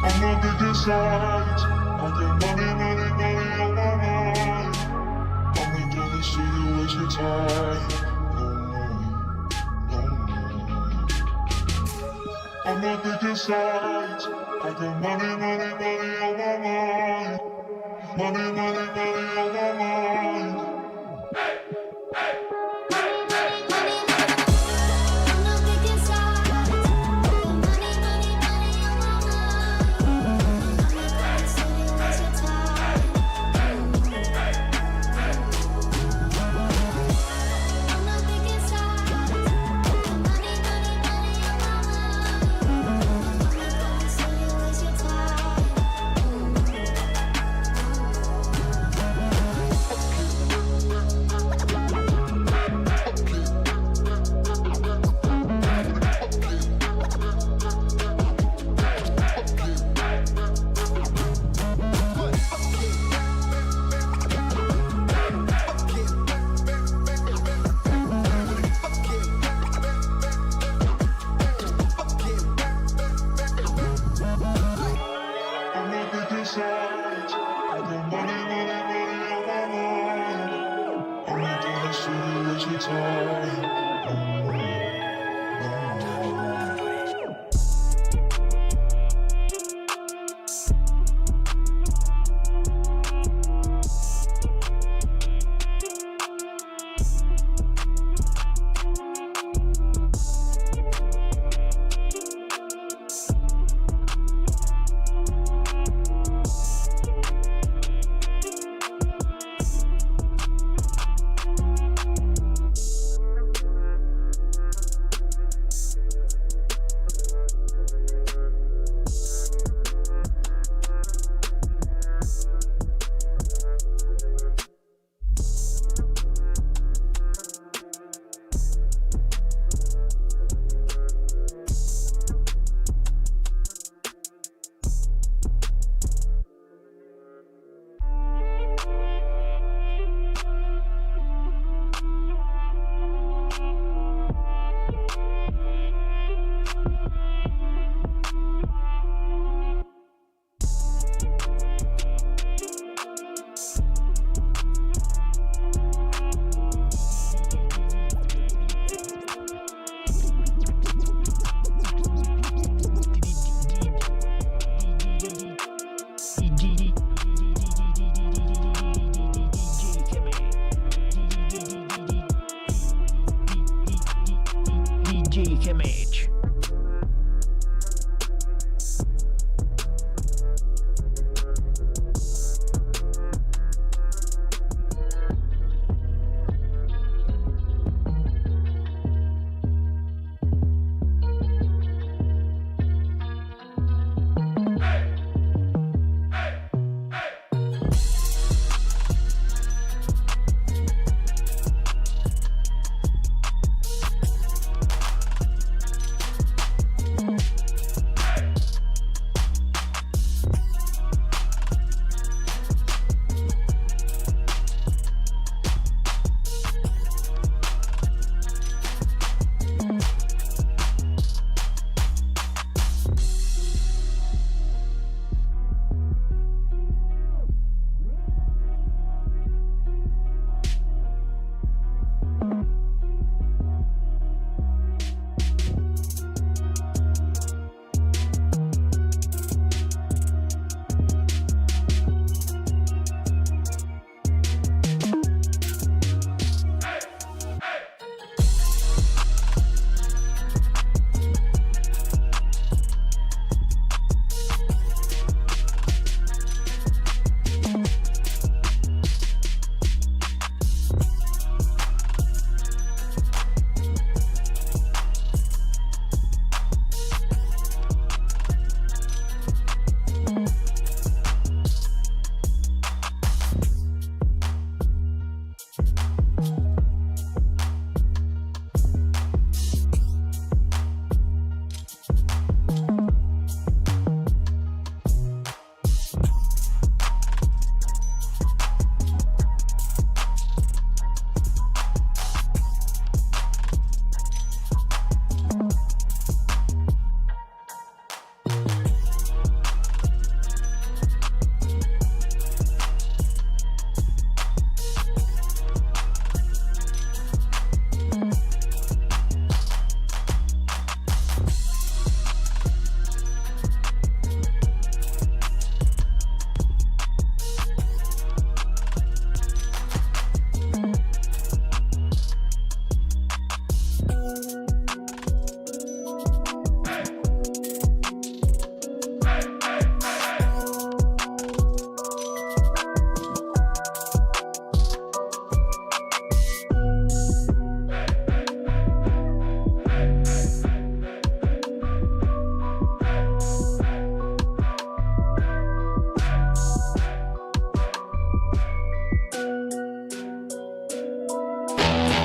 I'm not picking sides. I got money, money, money on my mind. I'm not gonna see you waste your time. No, no, no. I'm not picking sides. I got money, money, money on my mind. Money, money, money on my mind.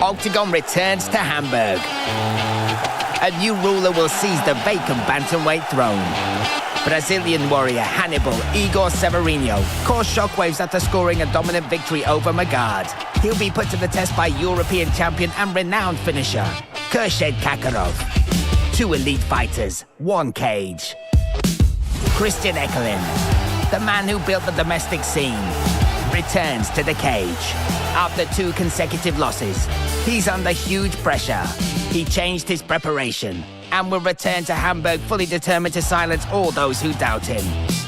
Octagon returns to Hamburg. A new ruler will seize the vacant bantamweight throne. Brazilian warrior Hannibal Igor Severino caused shockwaves after scoring a dominant victory over Mågård. He'll be put to the test by European champion and renowned finisher Khurshed Kakhorov. 2 elite fighters, 1 cage. Christian Eckerlin, the man who built the domestic scene, returns to the cage. After 2 consecutive losses, he's under huge pressure. He changed his preparation and will return to Hamburg fully determined to silence all those who doubt him.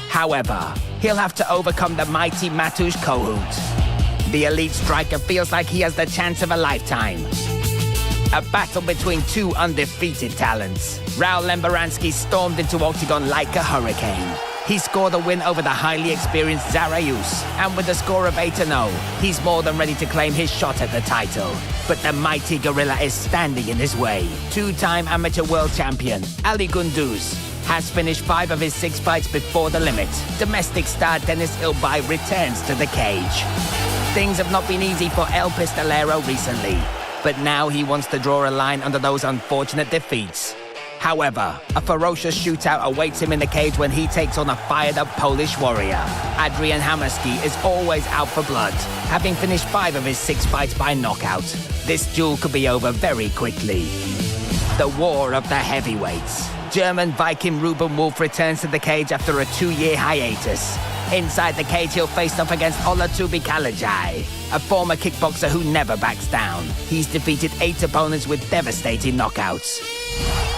However, he'll have to overcome the mighty Matouš Kohout. The elite striker feels like he has the chance of a lifetime. A battle between 2 undefeated talents. Raul Lembaranski stormed into Octagon like a hurricane. He scored a win over the highly experienced Zaraeus, and with a score of 8-0, he's more than ready to claim his shot at the title. But the mighty gorilla is standing in his way. 2-time amateur world champion Ali Gunduz has finished 5 of his 6 fights before the limit. Domestic star Dennis Ilbai returns to the cage. Things have not been easy for El Pistolero recently, but now he wants to draw a line under those unfortunate defeats. However, a ferocious shootout awaits him in the cage when he takes on a fired-up Polish warrior. Adrian Hamerski is always out for blood, having finished 5 of his 6 fights by knockout. This duel could be over very quickly. The war of the heavyweights. German Viking Ruben Wolf returns to the cage after a 2-year hiatus. Inside the cage, he'll face off against Olatubi Kalajai, a former kickboxer who never backs down. He's defeated 8 opponents with devastating knockouts.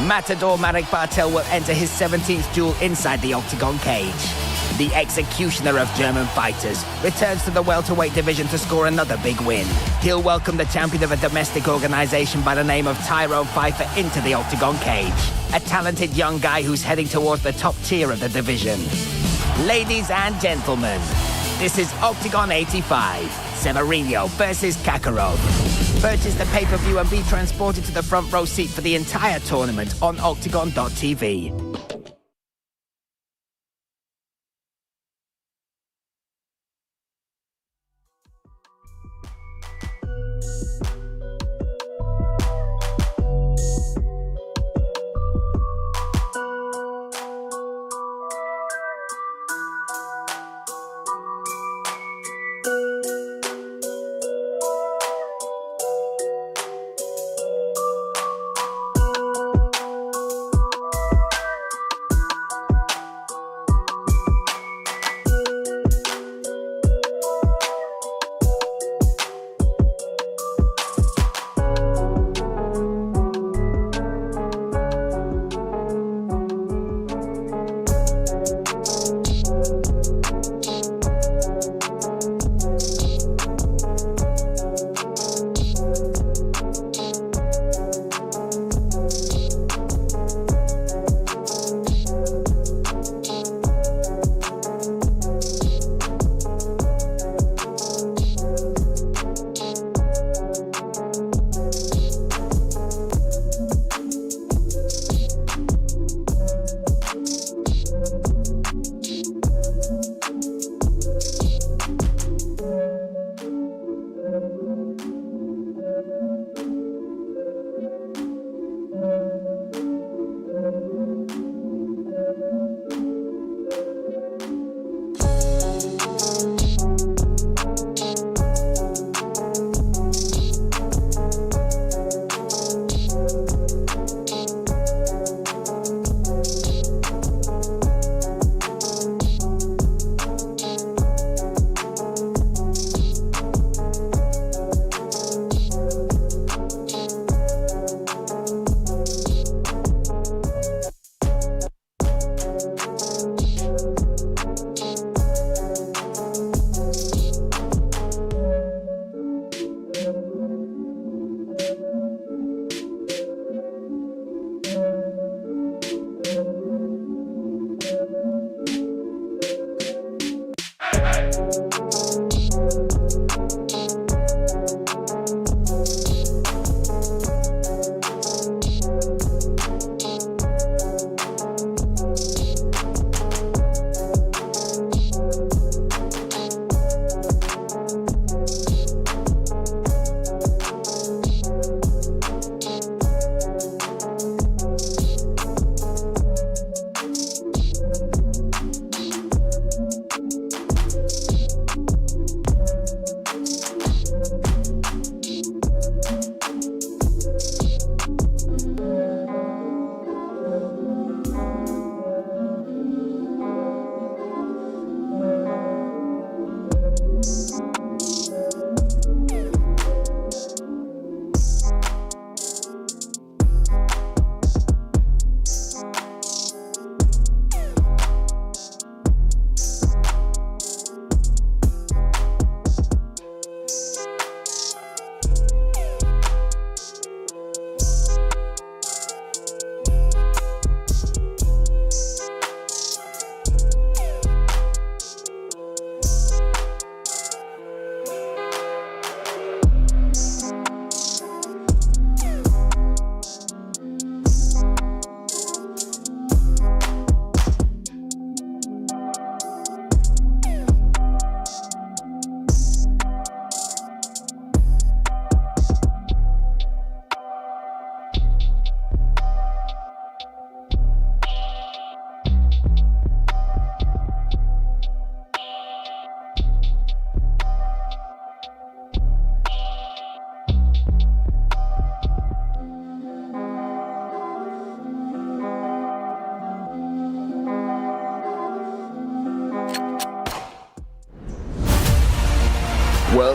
Matador Marek Bartel will enter his 17th duel inside the Octagon cage. The executioner of German fighters returns to the welterweight division to score another big win. He'll welcome the champion of a domestic organization by the name of Tyrone Pfeiffer into the Octagon cage. A talented young guy who's heading towards the top tier of the division. Ladies and gentlemen, this is Octagon 85, Severino versus Kakhorov. Purchase the pay-per-view and be transported to the front row seat for the entire tournament on Octagon.tv.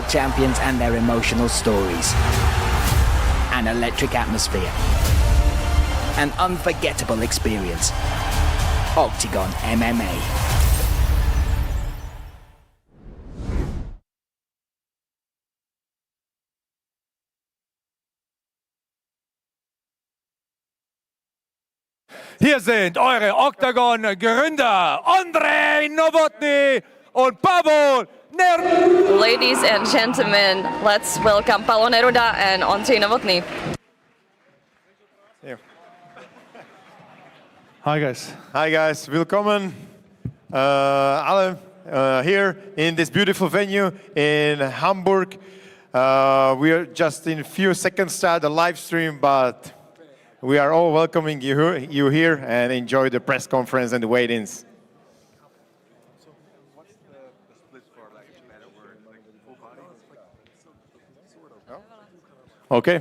champions and their emotional stories. An electric atmosphere. An unforgettable experience. OKTAGON MMA. Hier sind eure Octagon-Gründer Andrei Novotny und Pavel Neruda. Ladies and gentlemen, let's welcome Pavel Neruda and Andrei Novotny. Hi guys. Hi guys, willkommen alle here in this beautiful venue in Hamburg. We are just in a few seconds start the live stream, but we are all welcoming you here and enjoy the press conference and the weigh-ins. Okay,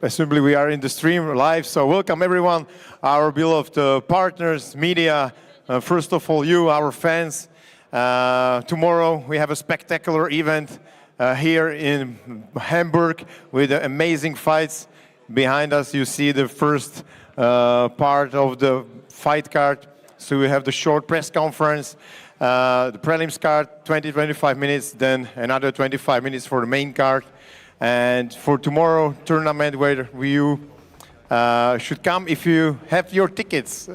assumably we are in the stream live, so welcome everyone, our beloved partners, media, first of all you, our fans. Tomorrow we have a spectacular event here in Hamburg with amazing fights. Behind us you see the first part of the fight card. So we have the short press conference, the prelims card, 20-25 minutes, then another 25 minutes for the main card. And for tomorrow tournament where you should come if you have your tickets.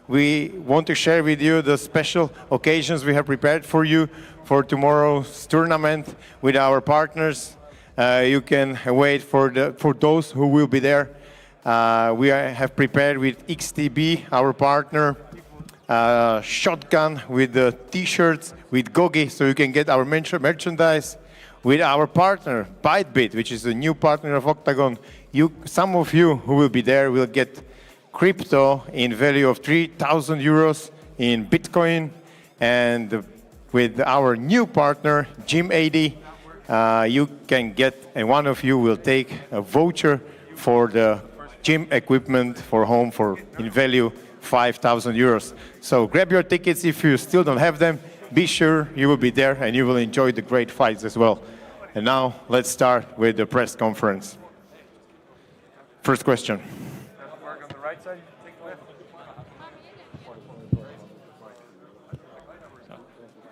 We want to share with you the special occasions we have prepared for you for tomorrow's tournament with our partners. You can wait for those who will be there. We have prepared with XTB, our partner, shotgun with the t-shirts, with Gogi, so you can get our merchandise. With our partner, ByteBit, which is a new partner of Octagon. Some of you who will be there will get crypto in value of 3,000 euros in Bitcoin. And with our new partner, Gym80, you can get, and one of you will take a voucher for the gym equipment for home in value 5,000 euros. So grab your tickets if you still don't have them. Be sure you will be there and you will enjoy the great fights as well. And now let's start with the press conference. First question.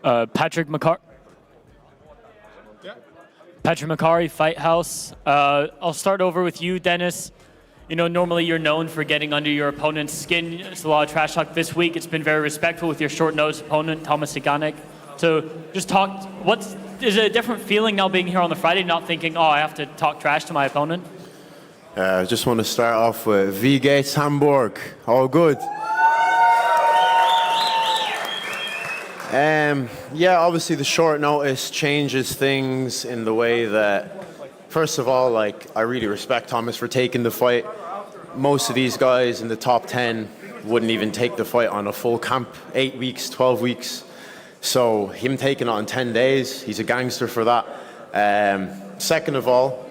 Patrick Macari, Fight House. I'll start over with you, Dennis. You know, normally you're known for getting under your opponent's skin. It's a lot of trash talk this week. It's been very respectful with your short-nosed opponent, Thomas Siganek. So just talk, is it a different feeling now being here on the Friday, not thinking, oh, I have to talk trash to my opponent? I just want to start off with V Gates Hamburg. All good. Yeah, obviously the short notice changes things in the way that, first of all, I really respect Thomas for taking the fight. Most of these guys in the top 10 wouldn't even take the fight on a full camp, 8 weeks, 12 weeks. So him taking it on 10 days, he's a gangster for that. Second of all,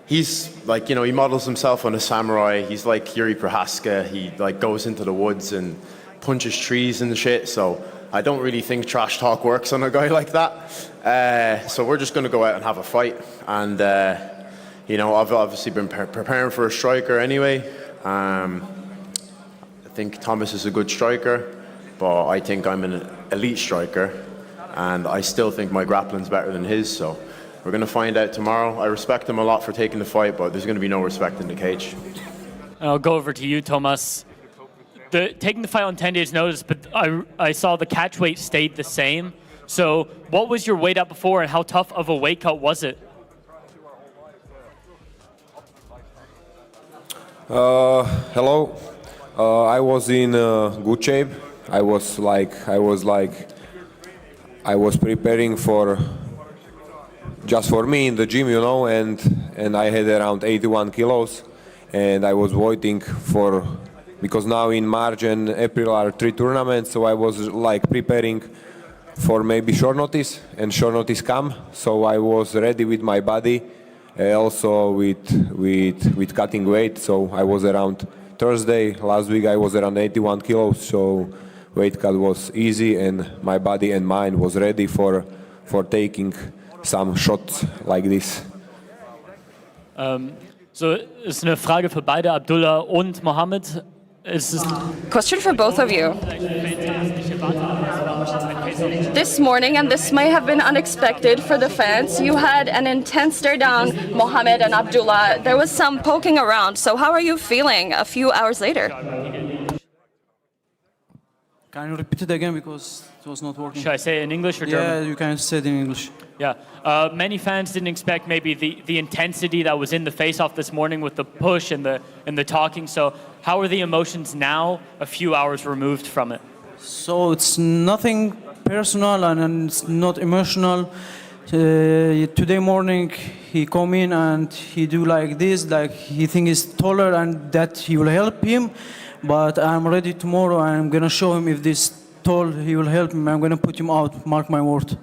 he's he models himself on a samurai. He's like Yuri Prohaska. He goes into the woods and punches trees and shit. So I don't really think trash talk works on a guy like that. So we're just going to go out and have a fight. And, I've obviously been preparing for a striker anyway. I think Thomas is a good striker, but I think I'm an elite striker. And I still think my grappling's better than his. So we're going to find out tomorrow. I respect him a lot for taking the fight, but there's going to be no respect in the cage. I'll go over to you, Thomas. Taking the fight on 10 days notice, but I saw the catch weight stayed the same. So what was your weight up before and how tough of a weight cut was it? Hello. I was in good shape. I was preparing for just for me in the gym, and I had around 81 kilos, and I was waiting for, because now in March and April are 3 tournaments, so I was preparing for maybe short notice, and short notice come, so I was ready with my body, also with cutting weight. So I was around Thursday last week, I was around 81 kilos, so weight cut was easy, and my body and mind was ready for taking some shots like this. So ist eine Frage für beide, Abdullah und Mohammed. Question for both of you. This morning, and this may have been unexpected for the fans, you had an intense stare down, Mohammed and Abdullah. There was some poking around. So how are you feeling a few hours later? Can you repeat it again because it was not working? Should I say it in English or German? Yeah, you can say it in English. Yeah. Many fans didn't expect maybe the intensity that was in the face-off this morning with the push and the talking. So how are the emotions now, a few hours removed from it? So it's nothing personal and it's not emotional. Today morning he come in and he do like this, like he think he's taller and that he will help him. But I'm ready tomorrow. I'm gonna show him if this tall he will help him. I'm gonna put him out. Mark my word.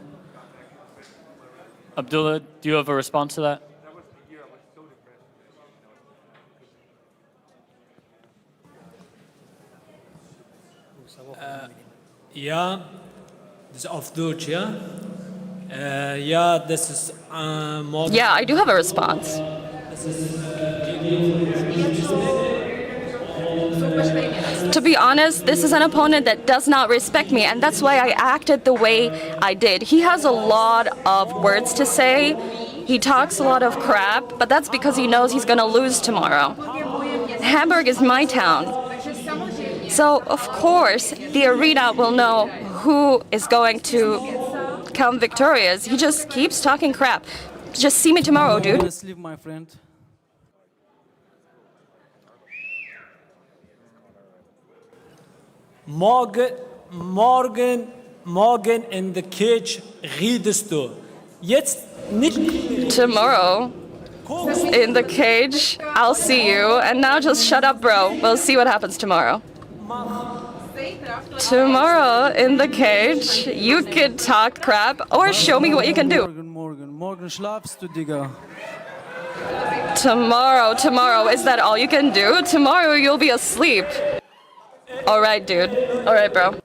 Abdullah, do you have a response to that? Ja, das ist auf Deutsch, ja? Ja, das ist morgen. Yeah, I do have a response. To be honest, this is an opponent that does not respect me, and that's why I acted the way I did. He has a lot of words to say. He talks a lot of crap, but that's because he knows he's going to lose tomorrow. Hamburg is my town. So, of course, the arena will know who is going to come victorious. He just keeps talking crap. Just see me tomorrow, dude. Let's leave, my friend. Morgen in the cage redest du. Jetzt nicht. Tomorrow, in the cage, I'll see you. And now just shut up, bro. We'll see what happens tomorrow. Tomorrow, in the cage, you could talk crap or show me what you can do. Morgen schlafst du, Digga. Tomorrow, is that all you can do? Tomorrow you'll be asleep. All right, dude. All right, bro.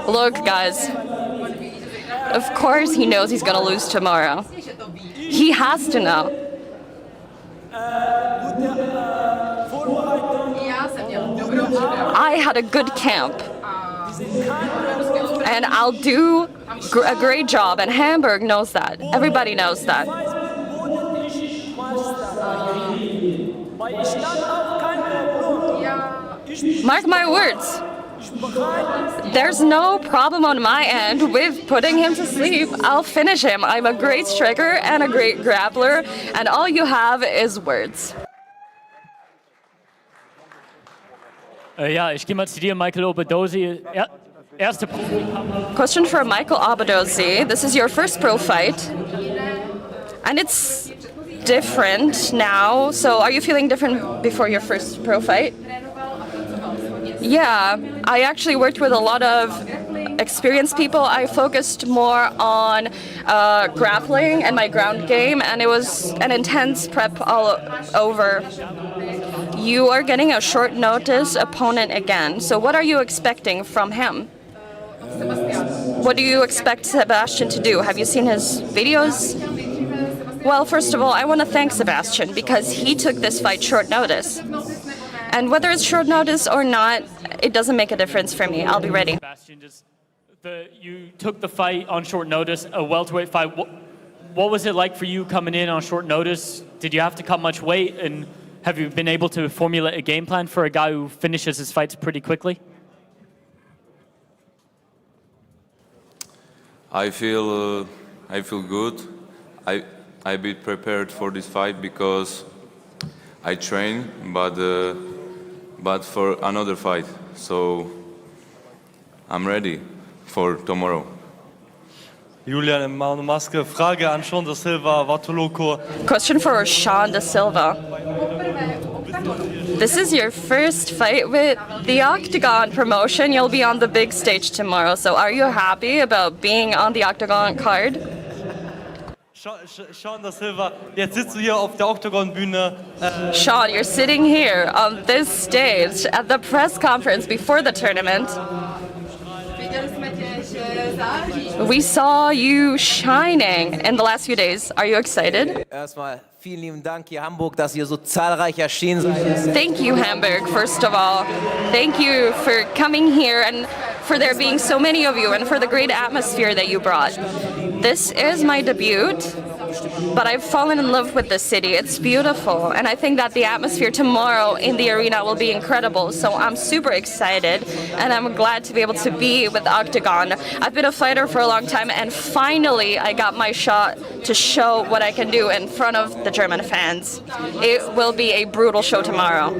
Look, guys. Of course he knows he's gonna lose tomorrow. He has to know. I had a good camp. And I'll do a great job, and Hamburg knows that. Everybody knows that. Mark my words. There's no problem on my end with putting him to sleep. I'll finish him. I'm a great striker and a great grappler, and all you have is words. Ja, ich gehe mal zu dir, Michael Obadozi. Erste Profi. Question for Michael Obadozi. This is your first pro fight, and it's different now. So are you feeling different before your first pro fight? Yeah, I actually worked with a lot of experienced people. I focused more on grappling and my ground game, and it was an intense prep all over. You are getting a short notice opponent again, so what are you expecting from him? What do you expect Sebastian to do? Have you seen his videos? Well, first of all, I want to thank Sebastian because he took this fight short notice. And whether it's short notice or not, it doesn't make a difference for me. I'll be ready. Sebastian, you took the fight on short notice, a welterweight fight. What was it like for you coming in on short notice? Did you have to cut much weight? And have you been able to formulate a game plan for a guy who finishes his fights pretty quickly? I feel good. I be prepared for this fight because I train, but for another fight. So I'm ready for tomorrow. Julian, mal eine Maske. Frage an Sean da Silva, Vatuloko. Question for Sean da Silva. This is your first fight with the Octagon promotion. You'll be on the big stage tomorrow. So are you happy about being on the Octagon card? Sean da Silva, jetzt sitzt du hier auf der Octagon-Bühne. Sean, you're sitting here on this stage at the press conference before the tournament. We saw you shining in the last few days. Are you excited? Erstmal vielen lieben Dank hier Hamburg, dass ihr so zahlreich erschienen seid. Thank you, Hamburg, first of all. Thank you for coming here and for there being so many of you and for the great atmosphere that you brought. This is my debut, but I've fallen in love with the city. It's beautiful, and I think that the atmosphere tomorrow in the arena will be incredible. So I'm super excited, and I'm glad to be able to be with Octagon. I've been a fighter for a long time, and finally I got my shot to show what I can do in front of the German fans. It will be a brutal show tomorrow.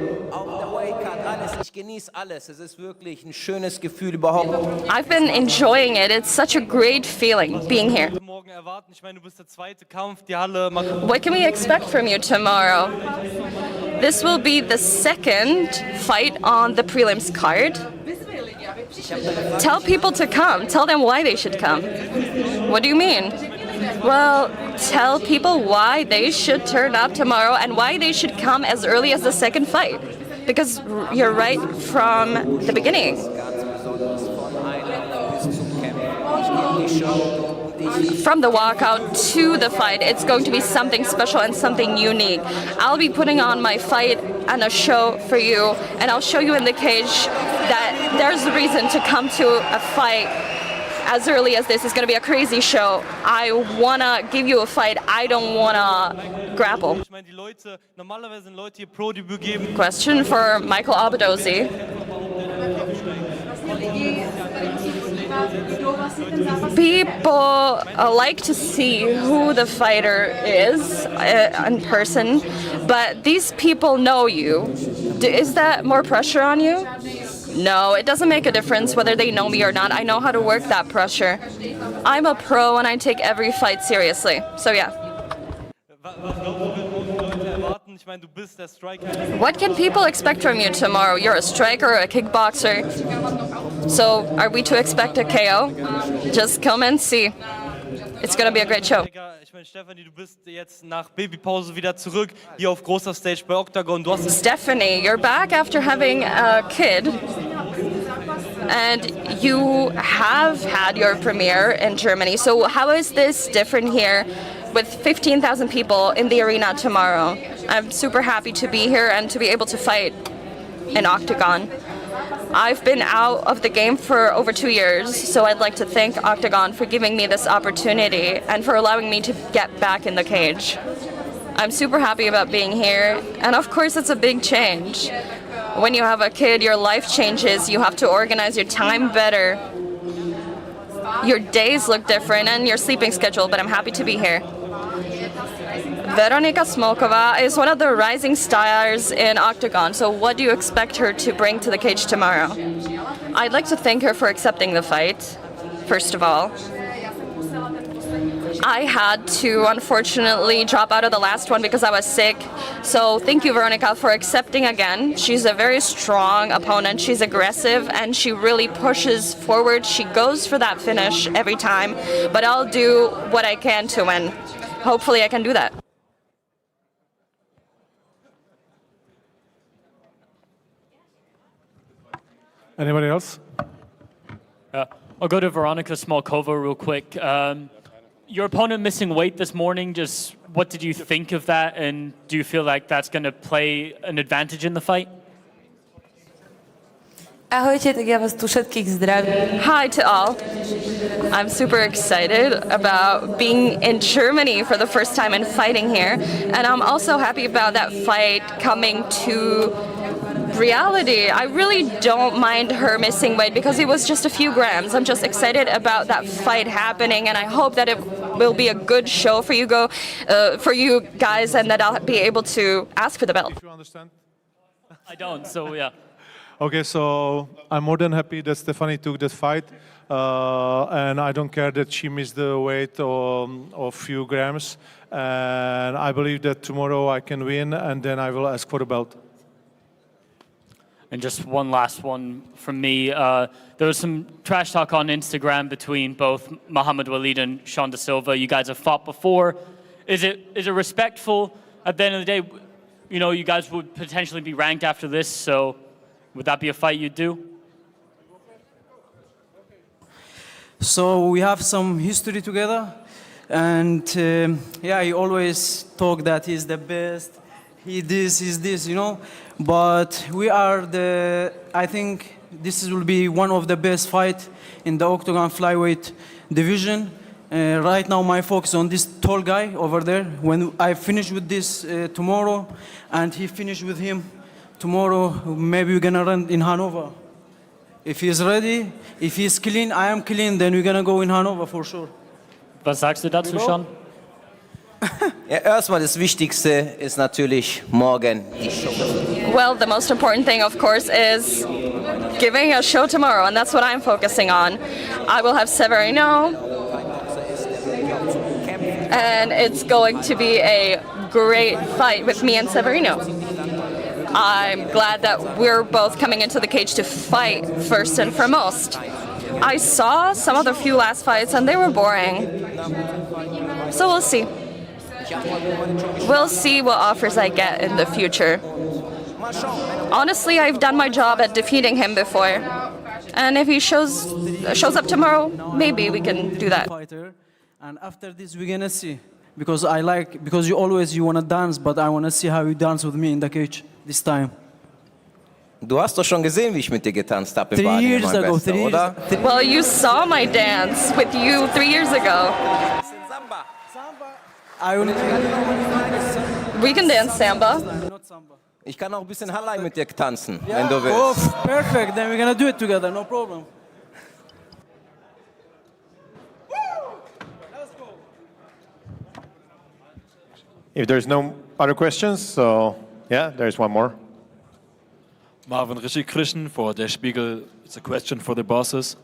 Ich genieße alles. Es ist wirklich ein schönes Gefühl überhaupt. I've been enjoying it. It's such a great feeling being here. What can we expect from you tomorrow? This will be the second fight on the prelims card. Tell people to come. Tell them why they should come. What do you mean? Well, tell people why they should turn up tomorrow and why they should come as early as the second fight. Because you're right from the beginning. From the walkout to the fight, it's going to be something special and something unique. I'll be putting on my fight and a show for you, and I'll show you in the cage that there's a reason to come to a fight as early as this. Is going to be a crazy show. I want to give you a fight. I don't want to grapple. Question for Michael Albadozi. People like to see who the fighter is in person, but these people know you. Is that more pressure on you? No, it doesn't make a difference whether they know me or not. I know how to work that pressure. I'm a pro and I take every fight seriously. So yeah. What can people expect from you tomorrow? You're a striker or a kickboxer. So are we to expect a KO? Just come and see. It's going to be a great show. Stephanie, you're back after having a kid. And you have had your premiere in Germany. So how is this different here with 15,000 people in the arena tomorrow? I'm super happy to be here and to be able to fight in Octagon. I've been out of the game for over 2 years, so I'd like to thank Octagon for giving me this opportunity and for allowing me to get back in the cage. I'm super happy about being here, and of course it's a big change. When you have a kid, your life changes. You have to organize your time better. Your days look different and your sleeping schedule, but I'm happy to be here. Veronika Smolkova is one of the rising stars in Octagon, so what do you expect her to bring to the cage tomorrow? I'd like to thank her for accepting the fight, first of all. I had to, unfortunately, drop out of the last one because I was sick. So thank you, Veronika, for accepting again. She's a very strong opponent. She's aggressive, and she really pushes forward. She goes for that finish every time. But I'll do what I can to win. Hopefully I can do that. Anybody else? I'll go to Veronika Smolkova real quick. Your opponent missing weight this morning, just what did you think of that, and do you feel like that's going to play an advantage in the fight? Ahojte, tak ja vás tu všetkých zdravím. Hi to all. I'm super excited about being in Germany for the first time and fighting here. And I'm also happy about that fight coming to reality. I really don't mind her missing weight because it was just a few grams. I'm just excited about that fight happening, and I hope that it will be a good show for you guys, and that I'll be able to ask for the belt. If you understand. I don't, so yeah. Okay, so I'm more than happy that Stephanie took that fight, and I don't care that she missed the weight of a few grams, and I believe that tomorrow I can win, and then I will ask for the belt. And just one last one from me. There was some trash talk on Instagram between both Muhammad Walid and Sean Da Silva. You guys have fought before. Is it respectful? At the end of the day, you know, you guys would potentially be ranked after this, so would that be a fight you'd do? So we have some history together. And yeah, he always talk that he's the best. He's this, you know. But we are I think this will be one of the best fight in the Octagon flyweight division. Right now, my focus on this tall guy over there. When I finish with this tomorrow, and he finish with him tomorrow, maybe we're gonna run in Hanover. If he's ready, if he's clean, I am clean, then we're gonna go in Hanover for sure. Was sagst du dazu schon? Ja, erstmal das Wichtigste ist natürlich morgen die Show. Well, the most important thing, of course, is giving a show tomorrow, and that's what I'm focusing on. I will have Severino, and it's going to be a great fight with me and Severino. I'm glad that we're both coming into the cage to fight first and foremost. I saw some of the few last fights and they were boring. So we'll see. We'll see what offers I get in the future. Honestly, I've done my job at defeating him before. And if he shows up tomorrow, maybe we can do that. And after this, we're gonna see. Because you wanna dance, but I wanna see how you dance with me in the cage this time. Du hast doch schon gesehen, wie ich mit dir getanzt habe im 3 Badi, years mein ago, Bester, 3 years oder? Well, you saw my dance with you 3 years ago. We can dance samba. Ich kann auch ein bisschen Halai mit dir tanzen, wenn du willst. Oh, perfect. Then we're gonna do it together. No problem. If there's no other questions, so yeah, there's one more. Marvin Rishi-Krishnan for Der Spiegel. It's a question for the bosses.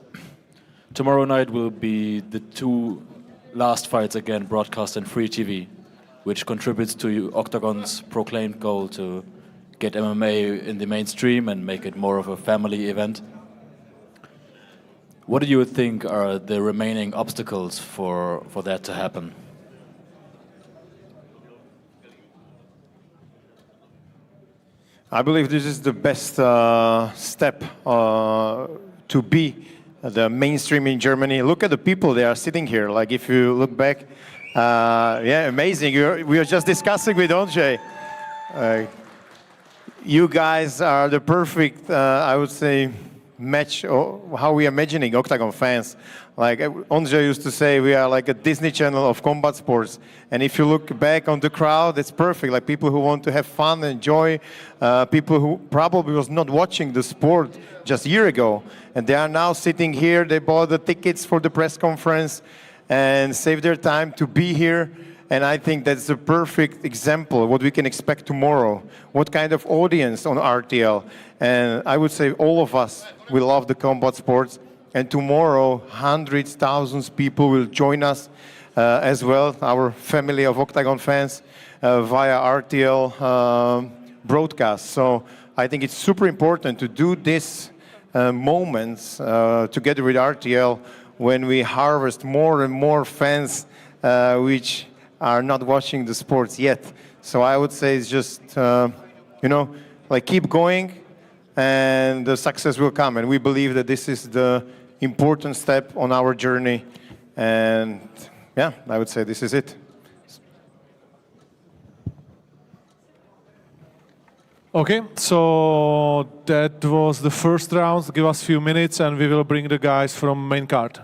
Tomorrow night will be the 2 last fights again broadcast on free TV, which contributes to Octagon's proclaimed goal to get MMA in the mainstream and make it more of a family event. What do you think are the remaining obstacles for that to happen? I believe this is the best step to be the mainstream in Germany. Look at the people they are sitting here. Like if you look back, yeah, amazing. We were just discussing with Ondřej. You guys are the perfect, I would say, match how we are imagining Octagon fans. Like Ondřej used to say, we are like a Disney Channel of combat sports. And if you look back on the crowd, it's perfect. Like people who want to have fun, enjoy, people who probably was not watching the sport just a year ago. And they are now sitting here, they bought the tickets for the press conference and saved their time to be here. And I think that's a perfect example of what we can expect tomorrow. What kind of audience on RTL. And I would say all of us, we love the combat sports. And tomorrow, hundreds, thousands of people will join us as well, our family of Octagon fans, via RTL broadcast. So I think it's super important to do this moments together with RTL when we harvest more and more fans which are not watching the sports yet. So I would say it's just, you know, like keep going and the success will come. And we believe that this is the important step on our journey. And yeah, I would say this is it. Okay, so that was the first round. Give us a few minutes and we will bring the guys from main card.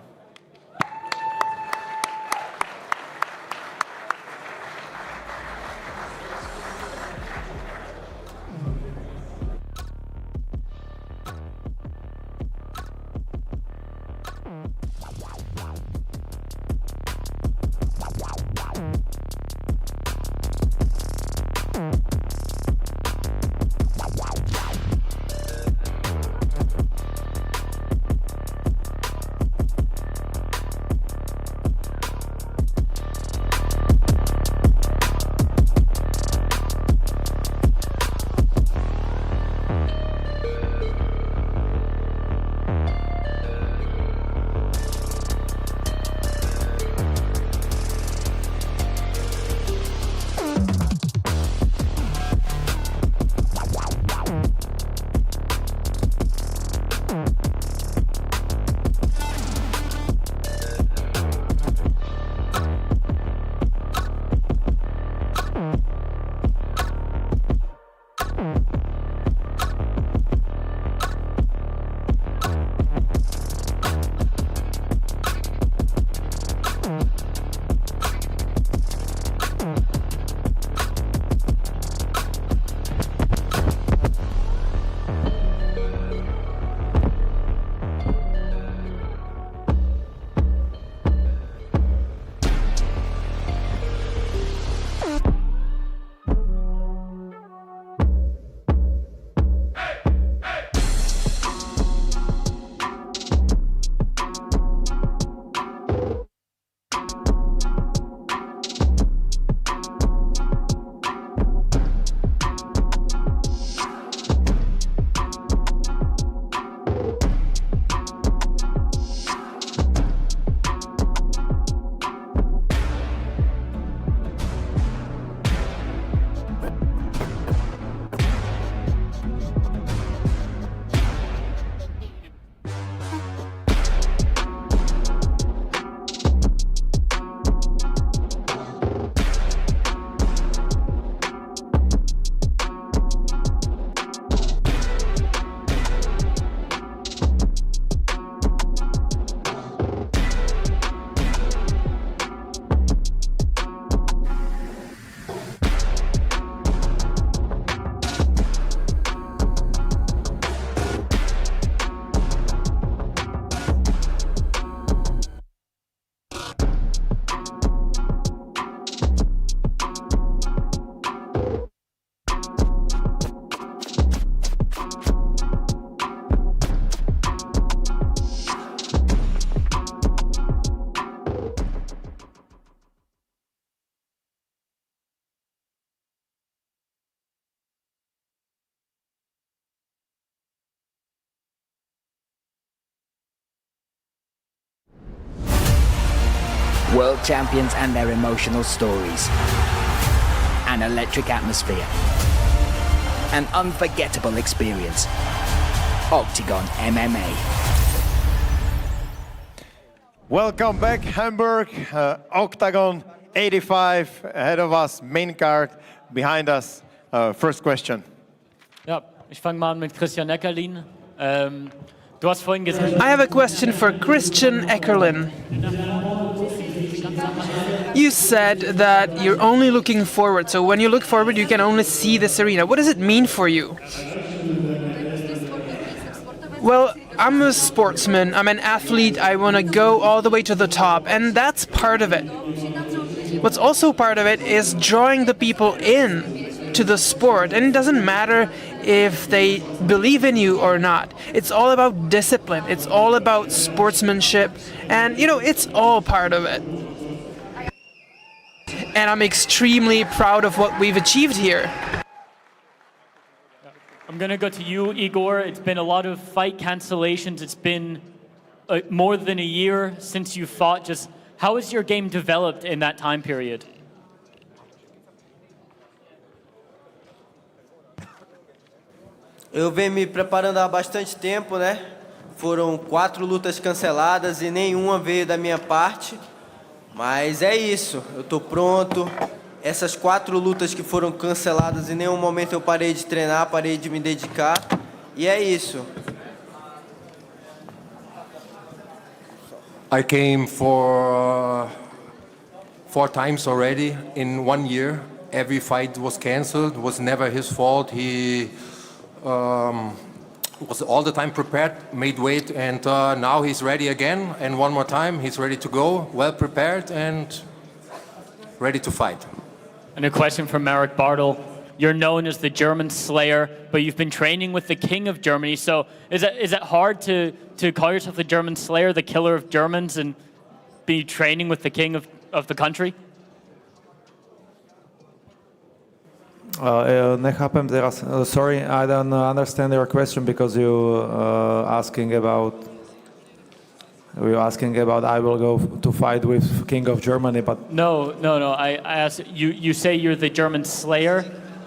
world champions and their emotional stories, an electric atmosphere, an unforgettable experience. OKTAGON MMA. Welcome back, Hamburg. OKTAGON 85 ahead of us, main card behind us. First question. Ja, ich fange mal an mit Christian Eckerlin. Du hast vorhin gesagt... I have a question for Christian Eckerlin. You said that you're only looking forward, so when you look forward you can only see this arena. What does it mean for you? Well, I'm a sportsman, I'm an athlete, I want to go all the way to the top, and that's part of it. What's also part of it is drawing the people in to the sport, and it doesn't matter if they believe in you or not. It's all about discipline, it's all about sportsmanship, and it's all part of it. And I'm extremely proud of what we've achieved here. I'm going to go to you, Igor. It's been a lot of fight cancellations. It's been more than a year since you fought. Just how has your game developed in that time period? Eu venho me preparando há bastante tempo, né? Foram 4 lutas canceladas e nenhuma veio da minha parte. Mas é isso, eu tô pronto. Essas 4 lutas que foram canceladas, em nenhum momento eu parei de treinar, parei de me dedicar. E é isso. I came for 4 times already in 1 year. Every fight was cancelled. It was never his fault. He was all the time prepared, made weight, and now he's ready again. And one more time, he's ready to go, well prepared and ready to fight. And a question from Marek Bartel. You're known as the German Slayer, but you've been training with the King of Germany. So is it hard to call yourself the German Slayer, the killer of Germans, and be training with the King of the country? Nechápem teraz. Sorry, I don't understand your question because you asking about I will go to fight with King of Germany, but No. I asked you say you're the German Slayer,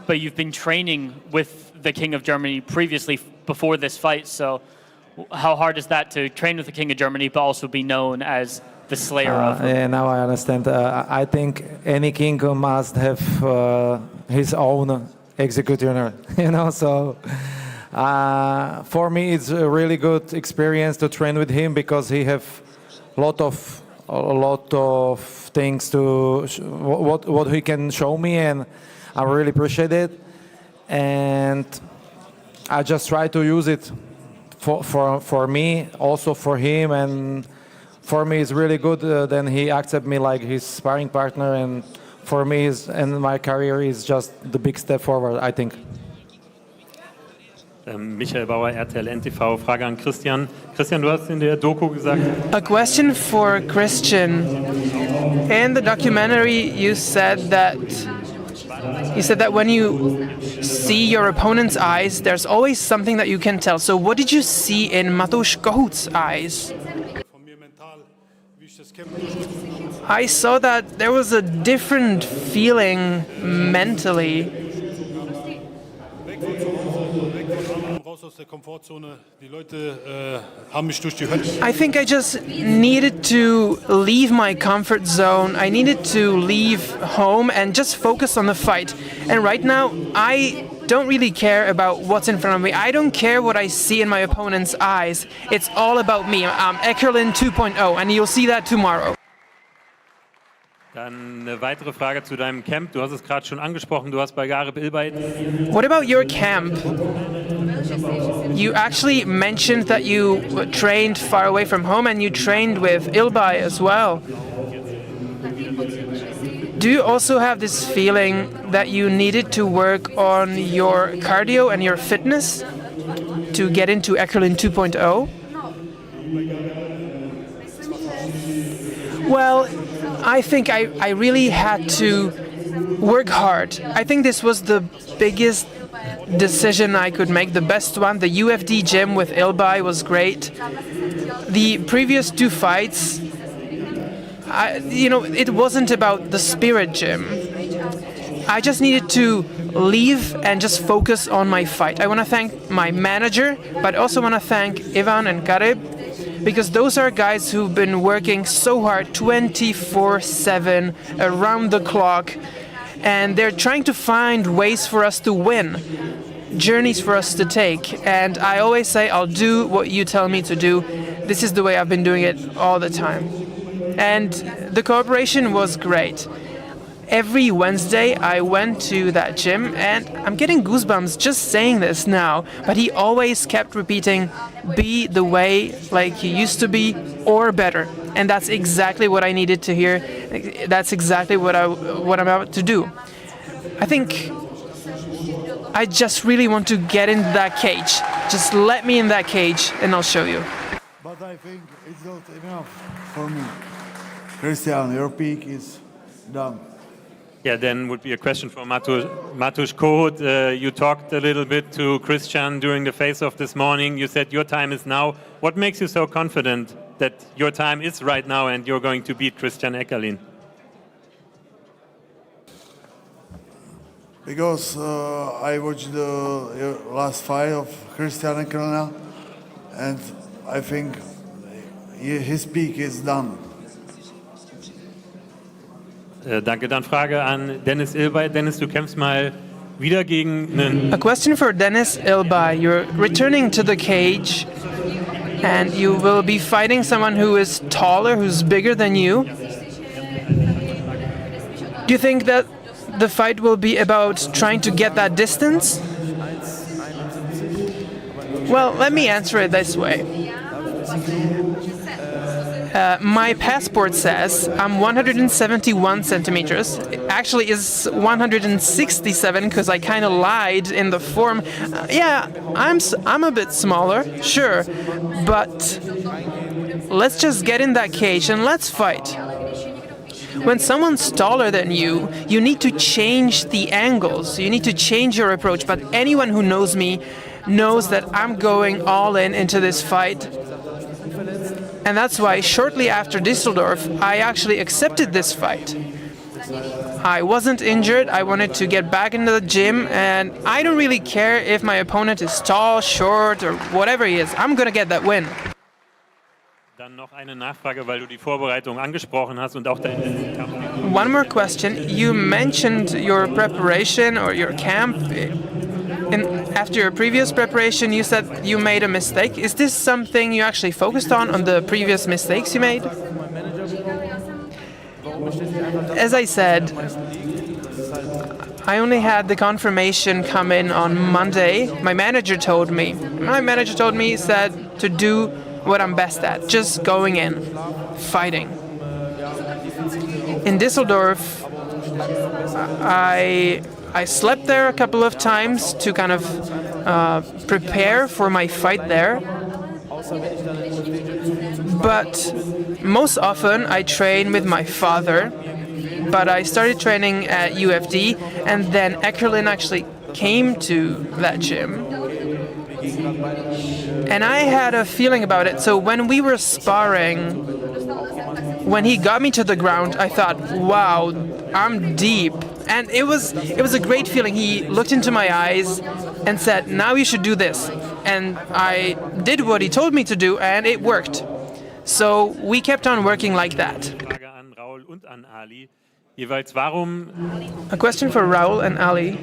but you've been training with the King of Germany previously before this fight. So how hard is that to train with the King of Germany but also be known as the Slayer of? Yeah, now I understand. I think any king must have his own executioner, So for me, it's a really good experience to train with him because he have a lot of things to what he can show me, and I really appreciate it. And I just try to use it for me, also for him, and for me it's really good. Then he accept me like his sparring partner, and for me and my career is just the big step forward, I think. Michael Bauer, RTL NTV, Frage an Christian. Christian, du hast in der Doku gesagt... A question for Christian. In the documentary you said that when you see your opponent's eyes, there's always something that you can tell. So what did you see in Matouš Kohout's eyes? I saw that there was a different feeling mentally. I think I just needed to leave my comfort zone. I needed to leave home and just focus on the fight. And right now, I don't really care about what's in front of me. I don't care what I see in my opponent's eyes. It's all about me. I'm Eckerlin 2.0, and you'll see that tomorrow. Dann eine weitere Frage zu deinem Camp. Du hast es gerade schon angesprochen, du hast bei Garib Ilbay... What about your camp? You actually mentioned that you trained far away from home and you trained with Ilbay as well. Do you also have this feeling that you needed to work on your cardio and your fitness to get into Eckerlin 2.0? Well, I think I really had to work hard. I think this was the biggest decision I could make, the best one. The UFD gym with Ilbay was great. The previous 2 fights, it wasn't about the spirit gym. I just needed to leave and just focus on my fight. I want to thank my manager, but also want to thank Ivan and Karib, because those are guys who've been working so hard 24/7 around the clock, and they're trying to find ways for us to win, journeys for us to take. And I always say, I'll do what you tell me to do. This is the way I've been doing it all the time. And the cooperation was great. Every Wednesday I went to that gym, and I'm getting goosebumps just saying this now, but he always kept repeating, be the way like you used to be or better. And that's exactly what I needed to hear. That's exactly what I'm about to do. I think I just really want to get into that cage. Just let me in that cage and I'll show you. But I think it's not enough for me. Christian, your peak is done. Yeah, then would be a question for Matouš Kohout. You talked a little bit to Christian during the face-off this morning. You said your time is now. What makes you so confident that your time is right now and you're going to beat Christian Eckerlin? Because I watched the last fight of Christian Eckerlin, and I think his peak is done. Danke, dann Frage an Dennis Ilbay. Dennis, du kämpfst mal wieder gegen einen... A question for Dennis Ilbay. You're returning to the cage and you will be fighting someone who is taller, who's bigger than you. Do you think that the fight will be about trying to get that distance? Well, let me answer it this way. My passport says I'm 171 centimeters. Actually, is 167 because I kind of lied in the form. Yeah, I'm a bit smaller, sure, but let's just get in that cage and let's fight. When someone's taller than you, you need to change the angles. You need to change your approach. But anyone who knows me knows that I'm going all in into this fight. And that's why shortly after Düsseldorf, I actually accepted this fight. I wasn't injured, I wanted to get back into the gym, and I don't really care if my opponent is tall, short, or whatever he is. I'm gonna get that win. Dann noch eine Nachfrage, weil du die Vorbereitung angesprochen hast und auch deinen Kampf. One more question. You mentioned your preparation or your camp. After your previous preparation, you said you made a mistake. Is this something you actually focused on the previous mistakes you made? As I said, I only had the confirmation come in on Monday. My manager told me, said to do what I'm best at, just going in, fighting. In Düsseldorf, I slept there a couple of times to kind of prepare for my fight there. But most often I train with my father. But I started training at UFD, and then Eckerlin actually came to that gym. And I had a feeling about it. So when we were sparring, when he got me to the ground, I thought, wow, I'm deep. And it was a great feeling. He looked into my eyes and said, now you should do this. And I did what he told me to do, and it worked. So we kept on working like that. A question for Raul and Ali.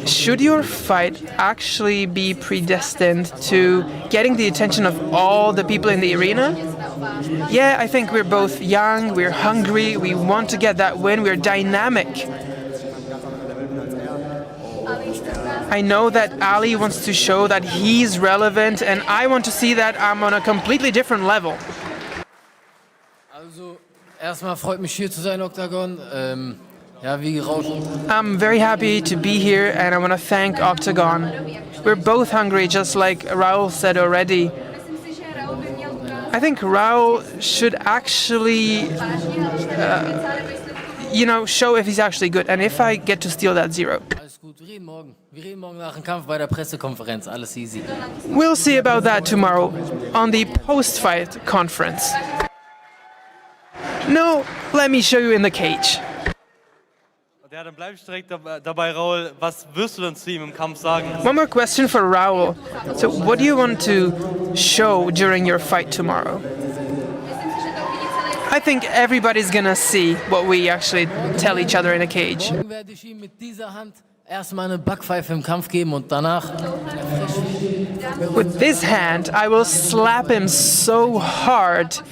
Should your fight actually be predestined to getting the attention of all the people in the arena? Yeah, I think we're both young, we're hungry, we want to get that win, we're dynamic. I know that Ali wants to show that he's relevant, and I want to see that I'm on a completely different level. Also, erstmal freut mich hier zu sein, Octagon. I'm very happy to be here, and I want to thank Octagon. We're both hungry, just like Raul said already. I think Raul should actually, show if he's actually good, and if I get to steal that zero. Wir reden morgen nach dem Kampf bei der Pressekonferenz. Alles easy. We'll see about that tomorrow on the post-fight conference. No, let me show you in the cage. Ja, dann bleib ich direkt dabei, Raul. Was wirst du denn zu ihm im Kampf sagen? One more question for Raul. So, what do you want to show during your fight tomorrow? I think everybody's gonna see what we actually tell each other in a cage. Morgen werde ich ihm mit dieser Hand erstmal eine Backpfeife im Kampf geben und danach. With this hand, I will slap him so hard,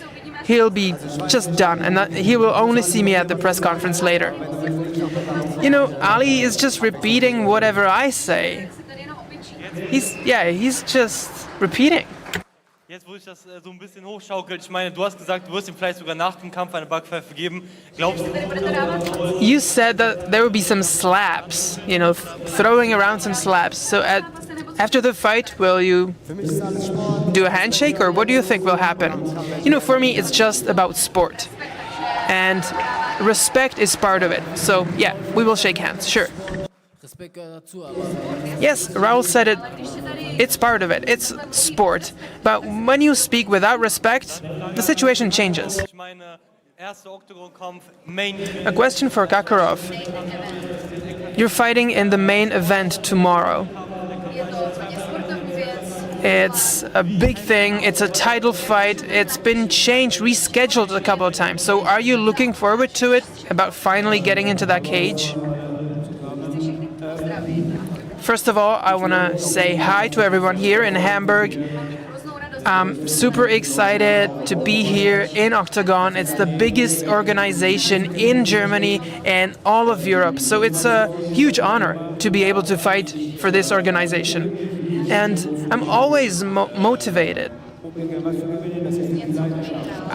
he'll be just done, and he will only see me at the press conference later. You know, Ali is just repeating whatever I say. He's just repeating. Jetzt, wo ich das so ein bisschen hochschaukelt, ich meine, du hast gesagt, du wirst ihm vielleicht sogar nach dem Kampf eine Backpfeife geben. Glaubst du? You said that there would be some slaps, you know, throwing around some slaps. So after the fight, will you do a handshake, or what do you think will happen? You know, for me, it's just about sport. And respect is part of it. So, yeah, we will shake hands, sure. Yes, Raul said it. It's part of it. It's sport. But when you speak without respect, the situation changes. A question for Kakhorov. You're fighting in the main event tomorrow. It's a big thing. It's a title fight. It's been changed, rescheduled a couple of times. So are you looking forward to it, about finally getting into that cage? First of all, I want to say hi to everyone here in Hamburg. I'm super excited to be here in OKTAGON. It's the biggest organization in Germany and all of Europe. So it's a huge honor to be able to fight for this organization. And I'm always motivated.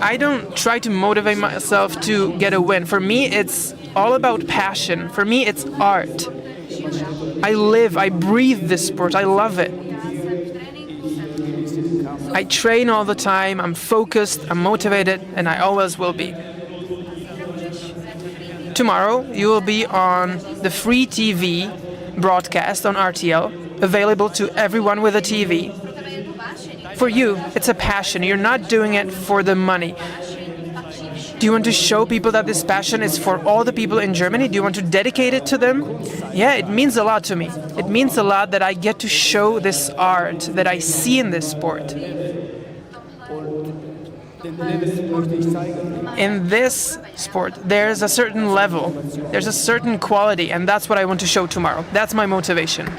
I don't try to motivate myself to get a win. For me, it's all about passion. For me, it's art. I live, I breathe this sport, I love it. I train all the time, I'm focused, I'm motivated, and I always will be. Tomorrow, you will be on the free TV broadcast on RTL, available to everyone with a TV. For you, it's a passion, you're not doing it for the money. Do you want to show people that this passion is for all the people in Germany? Do you want to dedicate it to them? Yeah, it means a lot to me. It means a lot that I get to show this art that I see in this sport. In this sport, there's a certain level, there's a certain quality, and that's what I want to show tomorrow. That's my motivation.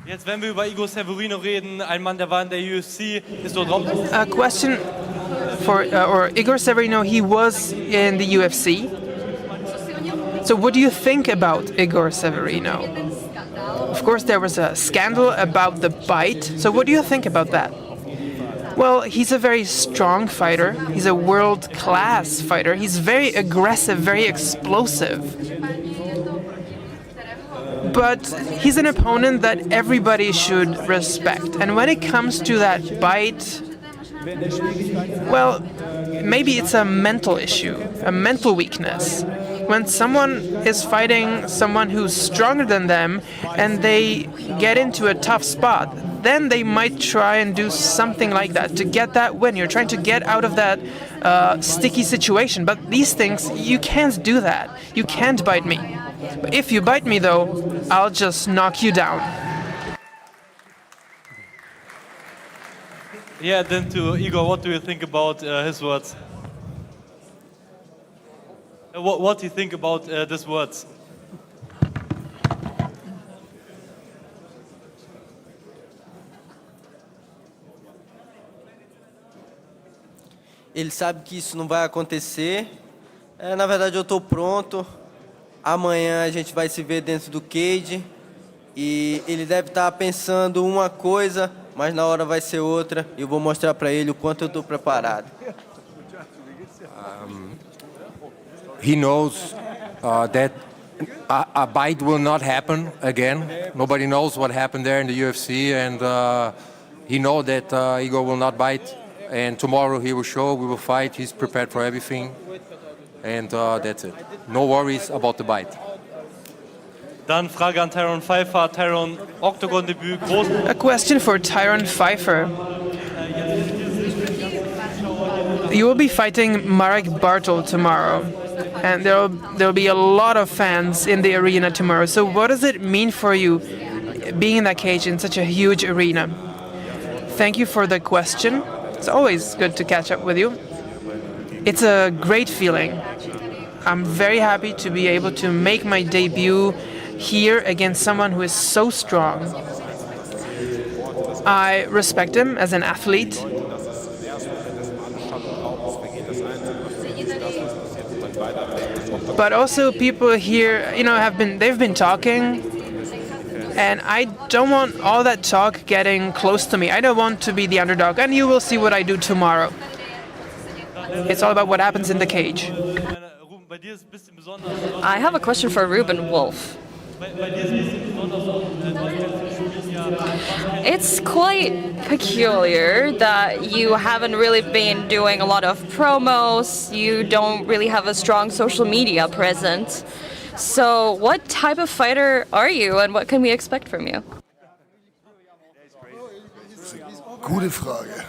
Jetzt, wenn wir über Igor Severino reden, ein Mann, der war in der UFC, ist dort drauf. A question for Igor Severino, he was in the UFC. So what do you think about Igor Severino? Of course, there was a scandal about the bite. So what do you think about that? Well, he's a very strong fighter. He's a world-class fighter. He's very aggressive, very explosive. But he's an opponent that everybody should respect. And when it comes to that bite, well, maybe it's a mental issue, a mental weakness. When someone is fighting someone who's stronger than them and they get into a tough spot, then they might try and do something like that to get that win. You're trying to get out of that sticky situation. But these things, you can't do that. You can't bite me. But if you bite me, though, I'll just knock you down. Yeah, then to Igor, what do you think about his words? What do you think about these words? Ele sabe que isso não vai acontecer. Na verdade, eu estou pronto. Amanhã a gente vai se ver dentro do cage. E ele deve estar pensando uma coisa, mas na hora vai ser outra. E eu vou mostrar para ele o quanto eu estou preparado. He knows that a bite will not happen again. Nobody knows what happened there in the UFC, and he knows that Igor will not bite. And tomorrow he will show, we will fight. He's prepared for everything, and that's it. No worries about the bite. Dann Frage an Tyrone Pfeiffer. Tyrone, Octagon-Debüt, groß. A question for Tyrone Pfeiffer. You will be fighting Marek Bartol tomorrow, and there'll be a lot of fans in the arena tomorrow. So what does it mean for you being in that cage in such a huge arena? Thank you for the question. It's always good to catch up with you. It's a great feeling. I'm very happy to be able to make my debut here against someone who is so strong. I respect him as an athlete. But also people here, they've been talking, and I don't want all that talk getting close to me. I don't want to be the underdog, and you will see what I do tomorrow. It's all about what happens in the cage. I have a question for Ruben Wolf. It's quite peculiar that you haven't really been doing a lot of promos, you don't really have a strong social media presence. So what type of fighter are you and what can we expect from you? Gute Frage.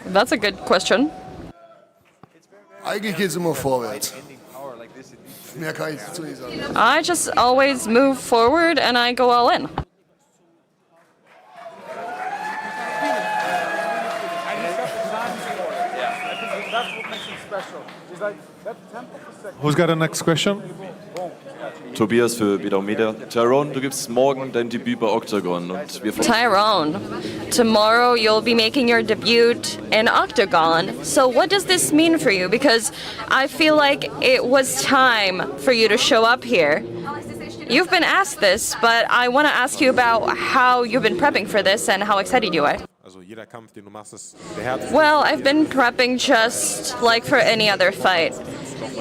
That's a good question. Eigentlich geht's immer vorwärts. Mehr kann ich dazu nicht sagen. I just always move forward and I go all in. Who's got the next question? Tobias für Bidau Media. Tyrone, du gibst morgen dein Debüt bei Octagon. Und wir Tyrone, tomorrow you'll be making your debut in Octagon. So what does this mean for you? Because I feel like it was time for you to show up here. You've been asked this, but I want to ask you about how you've been prepping for this and how excited you are. Well, I've been prepping just like for any other fight.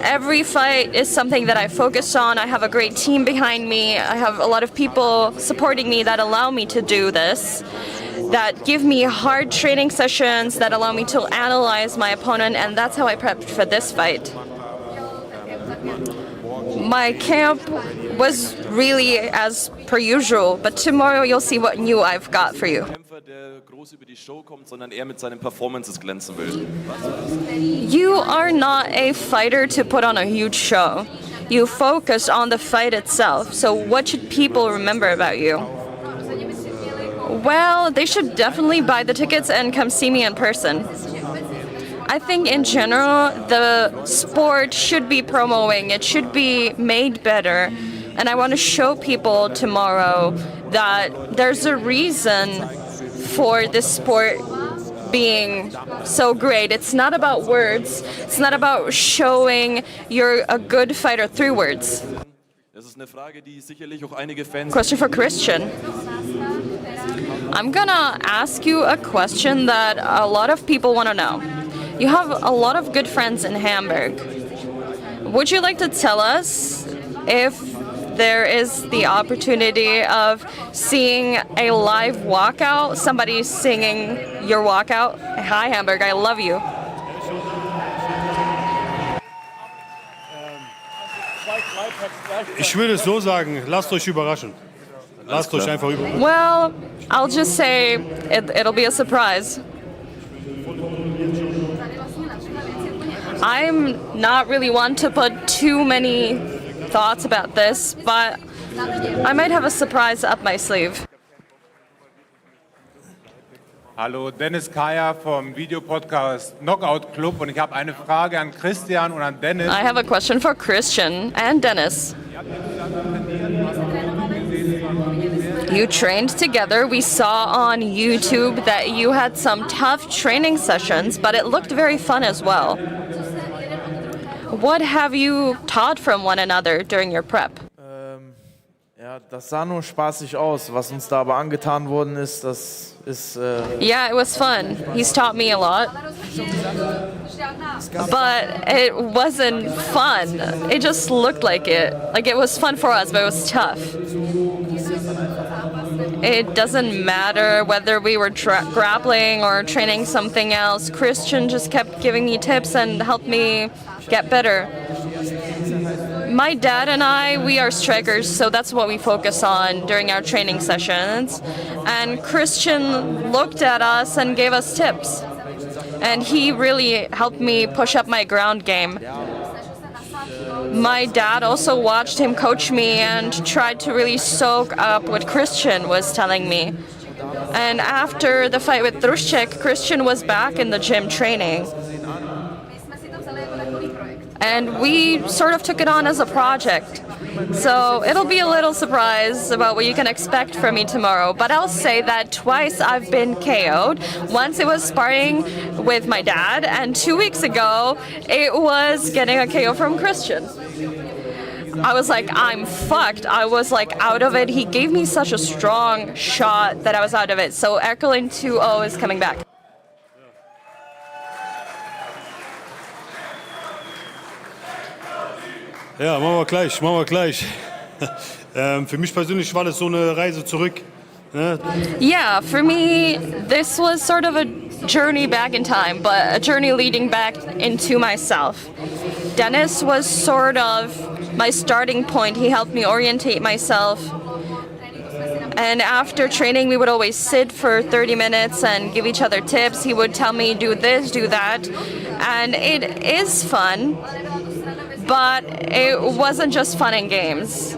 Every fight is something that I focus on. I have a great team behind me. I have a lot of people supporting me that allow me to do this, that give me hard training sessions, that allow me to analyze my opponent, and that's how I prepped for this fight. My camp was really as per usual, but tomorrow you'll see what new I've got for you. der groß über die Show kommt, sondern eher mit seinen Performances glänzen will. You are not a fighter to put on a huge show. You focus on the fight itself. So what should people remember about you? Well, they should definitely buy the tickets and come see me in person. I think in general, the sport should be promoting. It should be made better. And I want to show people tomorrow that there's a reason for this sport being so great. It's not about words. It's not about showing you're a good fighter through words. Question for Christian. I'm gonna ask you a question that a lot of people want to know. You have a lot of good friends in Hamburg. Would you like to tell us if there is the opportunity of seeing a live walkout, somebody singing your walkout? Hi Hamburg, I love you. Ich würde es so sagen, lasst euch überraschen. Lasst euch einfach überraschen. Well, I'll just say it'll be a surprise. I'm not really one to put too many thoughts about this, but I might have a surprise up my sleeve. Hallo, Dennis Kaya vom Videopodcast Knockout Club und ich habe eine Frage an Christian und an Dennis. I have a question for Christian and Dennis. You trained together. We saw on YouTube that you had some tough training sessions, but it looked very fun as well. What have you taught from one another during your prep? Ja, das sah nur spaßig aus. Was uns da aber angetan worden ist, das ist... Yeah, it was fun. He's taught me a lot. But it wasn't fun. It just looked like it. Like it was fun for us, but it was tough. It doesn't matter whether we were grappling or training something else. Christian just kept giving me tips and helped me get better. My dad and we are strikers, so that's what we focus on during our training sessions. And Christian looked at us and gave us tips. And he really helped me push up my ground game. My dad also watched him coach me and tried to really soak up what Christian was telling me. And after the fight with Khurshed, Christian was back in the gym training. And we sort of took it on as a project. So it'll be a little surprise about what you can expect from me tomorrow. But I'll say that twice I've been KO'd. Once it was sparring with my dad, and 2 weeks ago it was getting a KO from Christian. I was like, I'm fucked. I was like out of it. He gave me such a strong shot that I was out of it. So Eckerlin 2-0 is coming back. Ja, machen wir gleich. Für mich persönlich war das so eine Reise zurück. Ne? Yeah, for me, this was sort of a journey back in time, but a journey leading back into myself. Dennis was sort of my starting point. He helped me orientate myself. And after training, we would always sit for 30 minutes and give each other tips. He would tell me, do this, do that. And it is fun. But it wasn't just fun and games.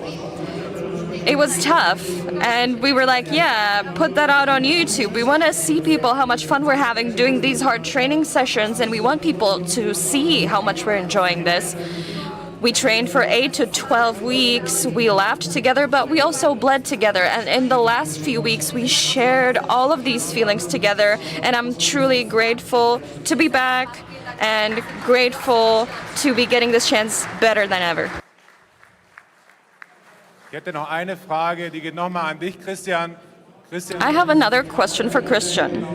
It was tough, and we were like, yeah, put that out on YouTube. We want to see people how much fun we're having doing these hard training sessions, and we want people to see how much we're enjoying this. We trained for 8 to 12 weeks, we laughed together, but we also bled together, and in the last few weeks we shared all of these feelings together, and I'm truly grateful to be back and grateful to be getting this chance better than ever. Ich hätte noch eine Frage, die geht nochmal an dich, Christian. I have another question for Christian.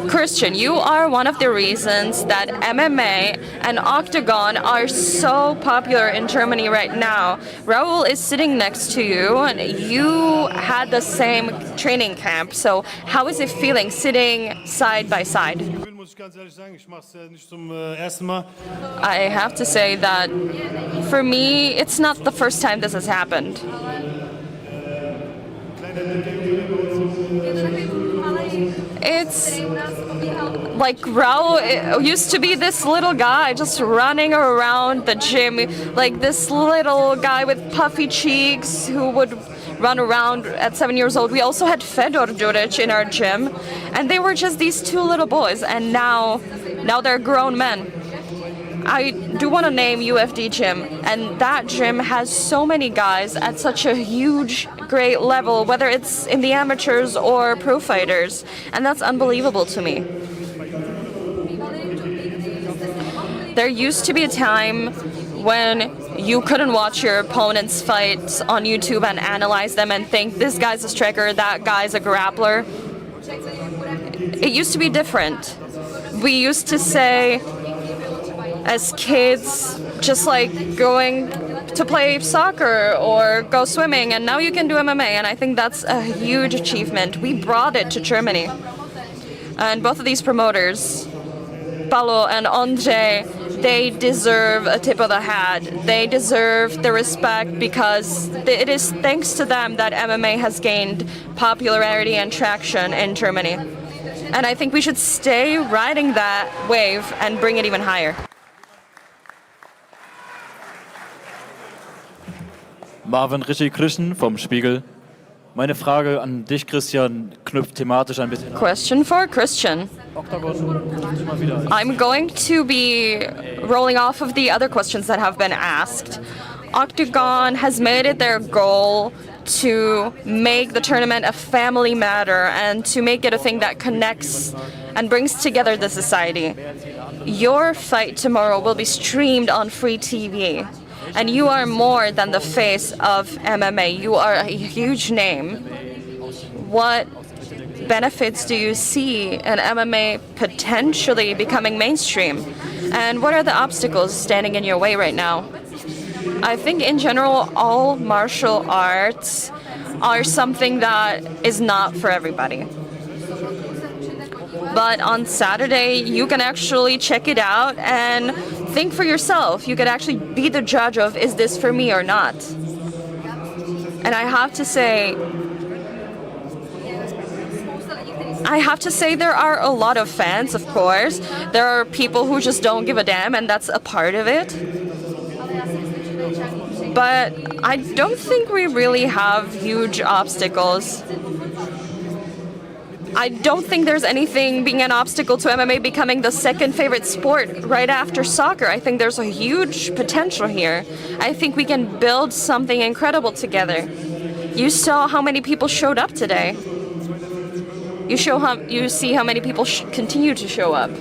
Christian, you are one of the reasons that MMA and Octagon are so popular in Germany right now. Raul is sitting next to you, and you had the same training camp. So how is it feeling sitting side by side? I have to say that for me, it's not the first time this has happened. It's like Raul used to be this little guy just running around the gym, like this little guy with puffy cheeks who would run around at 7 years old. We also had Fedor Duric in our gym, and they were just these two little boys, and now they're grown men. I do want to name UFD gym, and that gym has so many guys at such a huge, great level, whether it's in the amateurs or pro fighters, and that's unbelievable to me. There used to be a time when you couldn't watch your opponent's fights on YouTube and analyze them and think, this guy's a striker, that guy's a grappler. It used to be different. We used to say, as kids, just like going to play soccer or go swimming, and now you can do MMA, and I think that's a huge achievement. We brought it to Germany. And both of these promoters, Paulo and Andre, they deserve a tip of the hat. They deserve the respect because it is thanks to them that MMA has gained popularity and traction in Germany. And I think we should stay riding that wave and bring it even higher. Marvin Krishnan vom Spiegel. Meine Frage an dich, Christian, knüpft thematisch ein bisschen an. Question for Christian. I'm going to be rolling off of the other questions that have been asked. Octagon has made it their goal to make the tournament a family matter and to make it a thing that connects and brings together the society. Your fight tomorrow will be streamed on free TV. And you are more than the face of MMA. You are a huge name. What benefits do you see in MMA potentially becoming mainstream? And what are the obstacles standing in your way right now? I think in general, all martial arts are something that is not for everybody. But on Saturday, you can actually check it out and think for yourself. You could actually be the judge of, is this for me or not? And I have to say there are a lot of fans, of course. There are people who just don't give a damn, and that's a part of it. But I don't think we really have huge obstacles. I don't think there's anything being an obstacle to MMA becoming the second favorite sport right after soccer. I think there's a huge potential here. I think we can build something incredible together. You saw how many people showed up today. You see how many people continue to show up.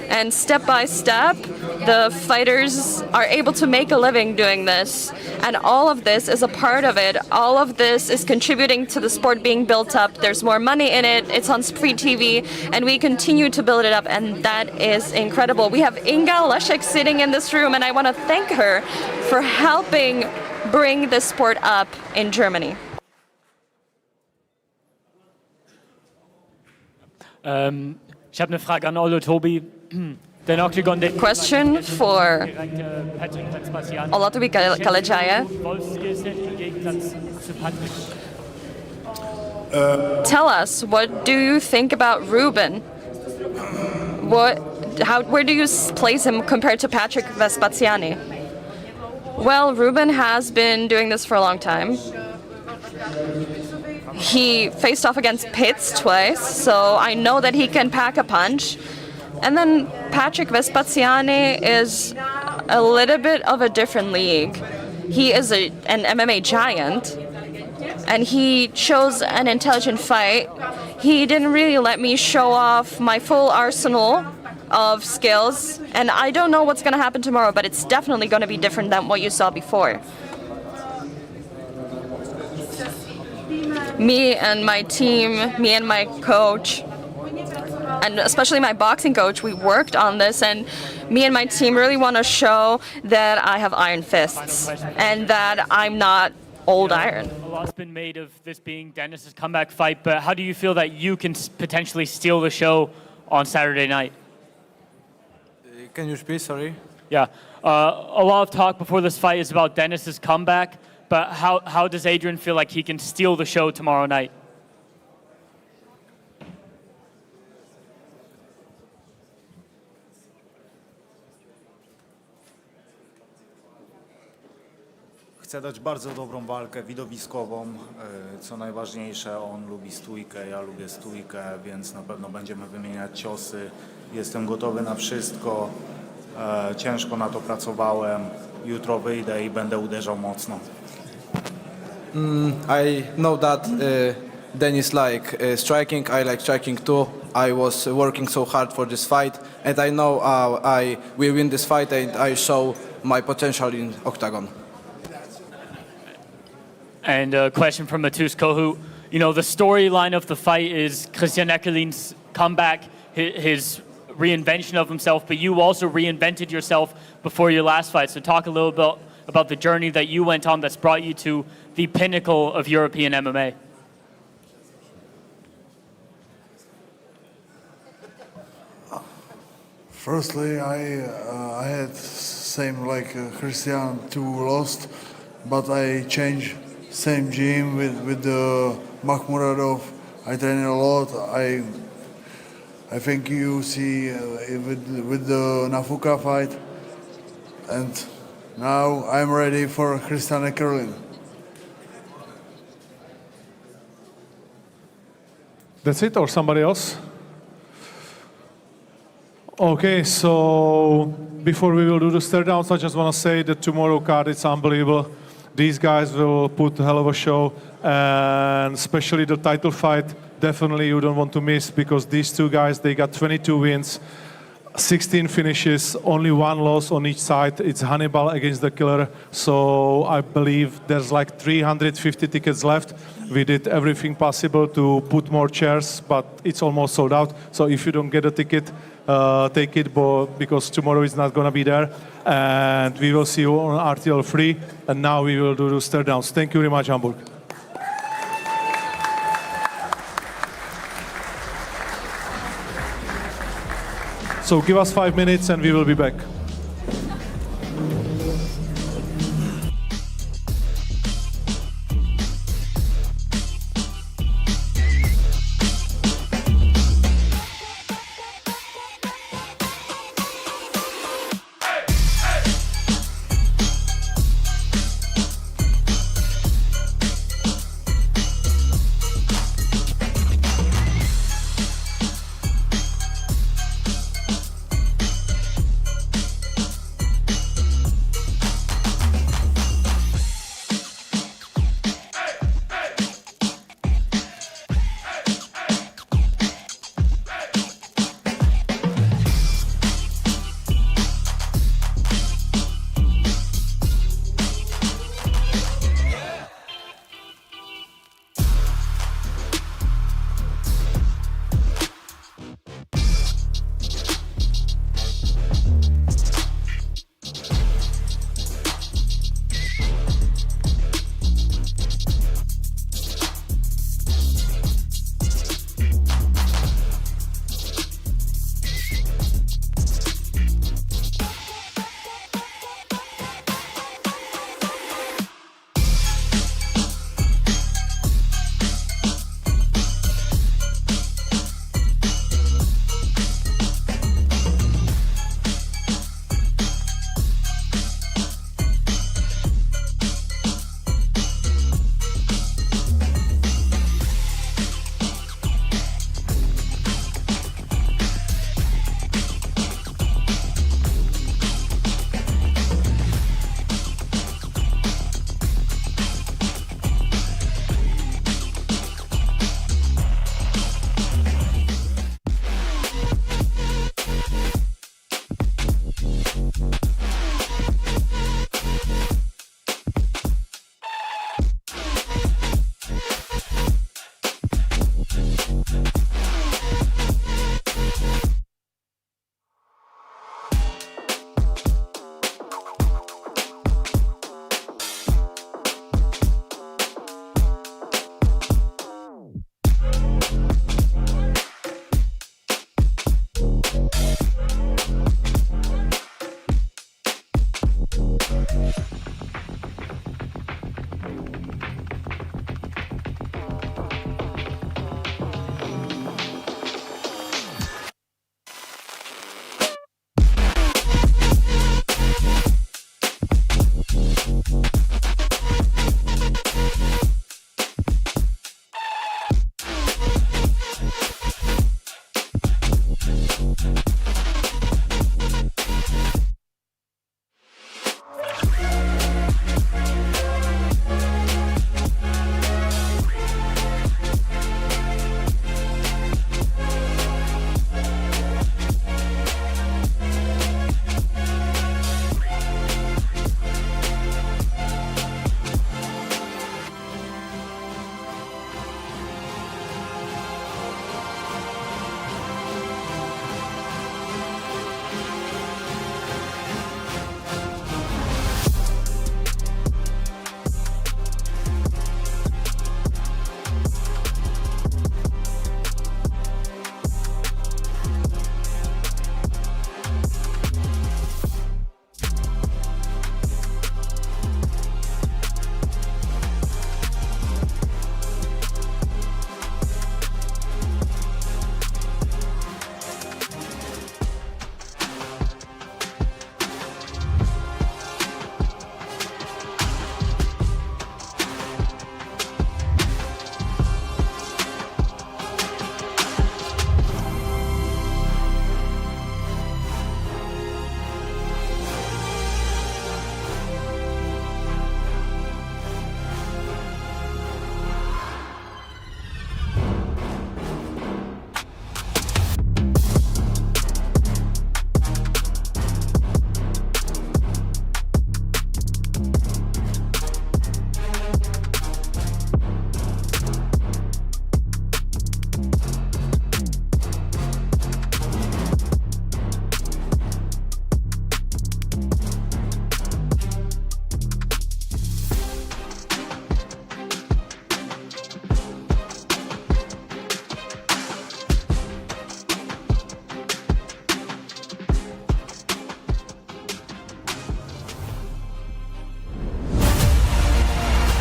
And step by step, the fighters are able to make a living doing this. And all of this is a part of it. All of this is contributing to the sport being built up. There's more money in it. It's on free TV. And we continue to build it up. And that is incredible. We have Inga Leszek sitting in this room. And I want to thank her for helping bring this sport up in Germany. Ich habe eine Frage an Olo Tobi. Den Octagon Question for Olatobi Kalejaya. Tell us, what do you think about Ruben? Where do you place him compared to Patrick Vespasiani? Well, Ruben has been doing this for a long time. He faced off against Pitts twice, so I know that he can pack a punch. And then Patrick Vespasiani is a little bit of a different league. He is an MMA giant, and he chose an intelligent fight. He didn't really let me show off my full arsenal of skills, and I don't know what's going to happen tomorrow, but it's definitely going to be different than what you saw before. Me and my team, me and my coach, and especially my boxing coach, we worked on this, and me and my team really want to show that I have iron fists and that I'm not old iron. A lot's been made of this being Dennis's comeback fight, but how do you feel that you can potentially steal the show on Saturday night? Can you repeat, sorry? Yeah. A lot of talk before this fight is about Dennis's comeback, but how does Adrian feel like he can steal the show tomorrow night? Chce dać bardzo dobrą walkę, widowiskową, co najważniejsze, on lubi stójkę, ja lubię stójkę, więc na pewno będziemy wymieniać ciosy. Jestem gotowy na wszystko, ciężko na to pracowałem, jutro wyjdę i będę uderzał mocno. I know that Dennis like striking, I like striking too. I was working so hard for this fight, and I know I will win this fight, and I show my potential in Octagon. And a question from Matouš Kohout. You know, the storyline of the fight is Christian Eckerlin's comeback, his reinvention of himself, but you also reinvented yourself before your last fight. So talk a little bit about the journey that you went on that's brought you to the pinnacle of European MMA. Firstly, I had same like Christian, 2 lost, but I changed same gym with the Makhmuradov. I train a lot. I think you see with the Nafuka fight, and now I'm ready for Christian Eckerlin. That's it, or somebody else? Okay, so before we will do the stare downs, I just want to say that tomorrow card, it's unbelievable. These guys will put a hell of a show, and especially the title fight, definitely you don't want to miss, because these two guys, they got 22 wins, 16 finishes, only 1 loss on each side. It's Hannibal against the Killer, so I believe there's like 350 tickets left. We did everything possible to put more chairs, but it's almost sold out. So if you don't get a ticket, take it, because tomorrow is not going to be there. And we will see you on RTL 3. And now we will do the stare downs. Thank you very much, Hamburg. So give us 5 minutes and we will be back.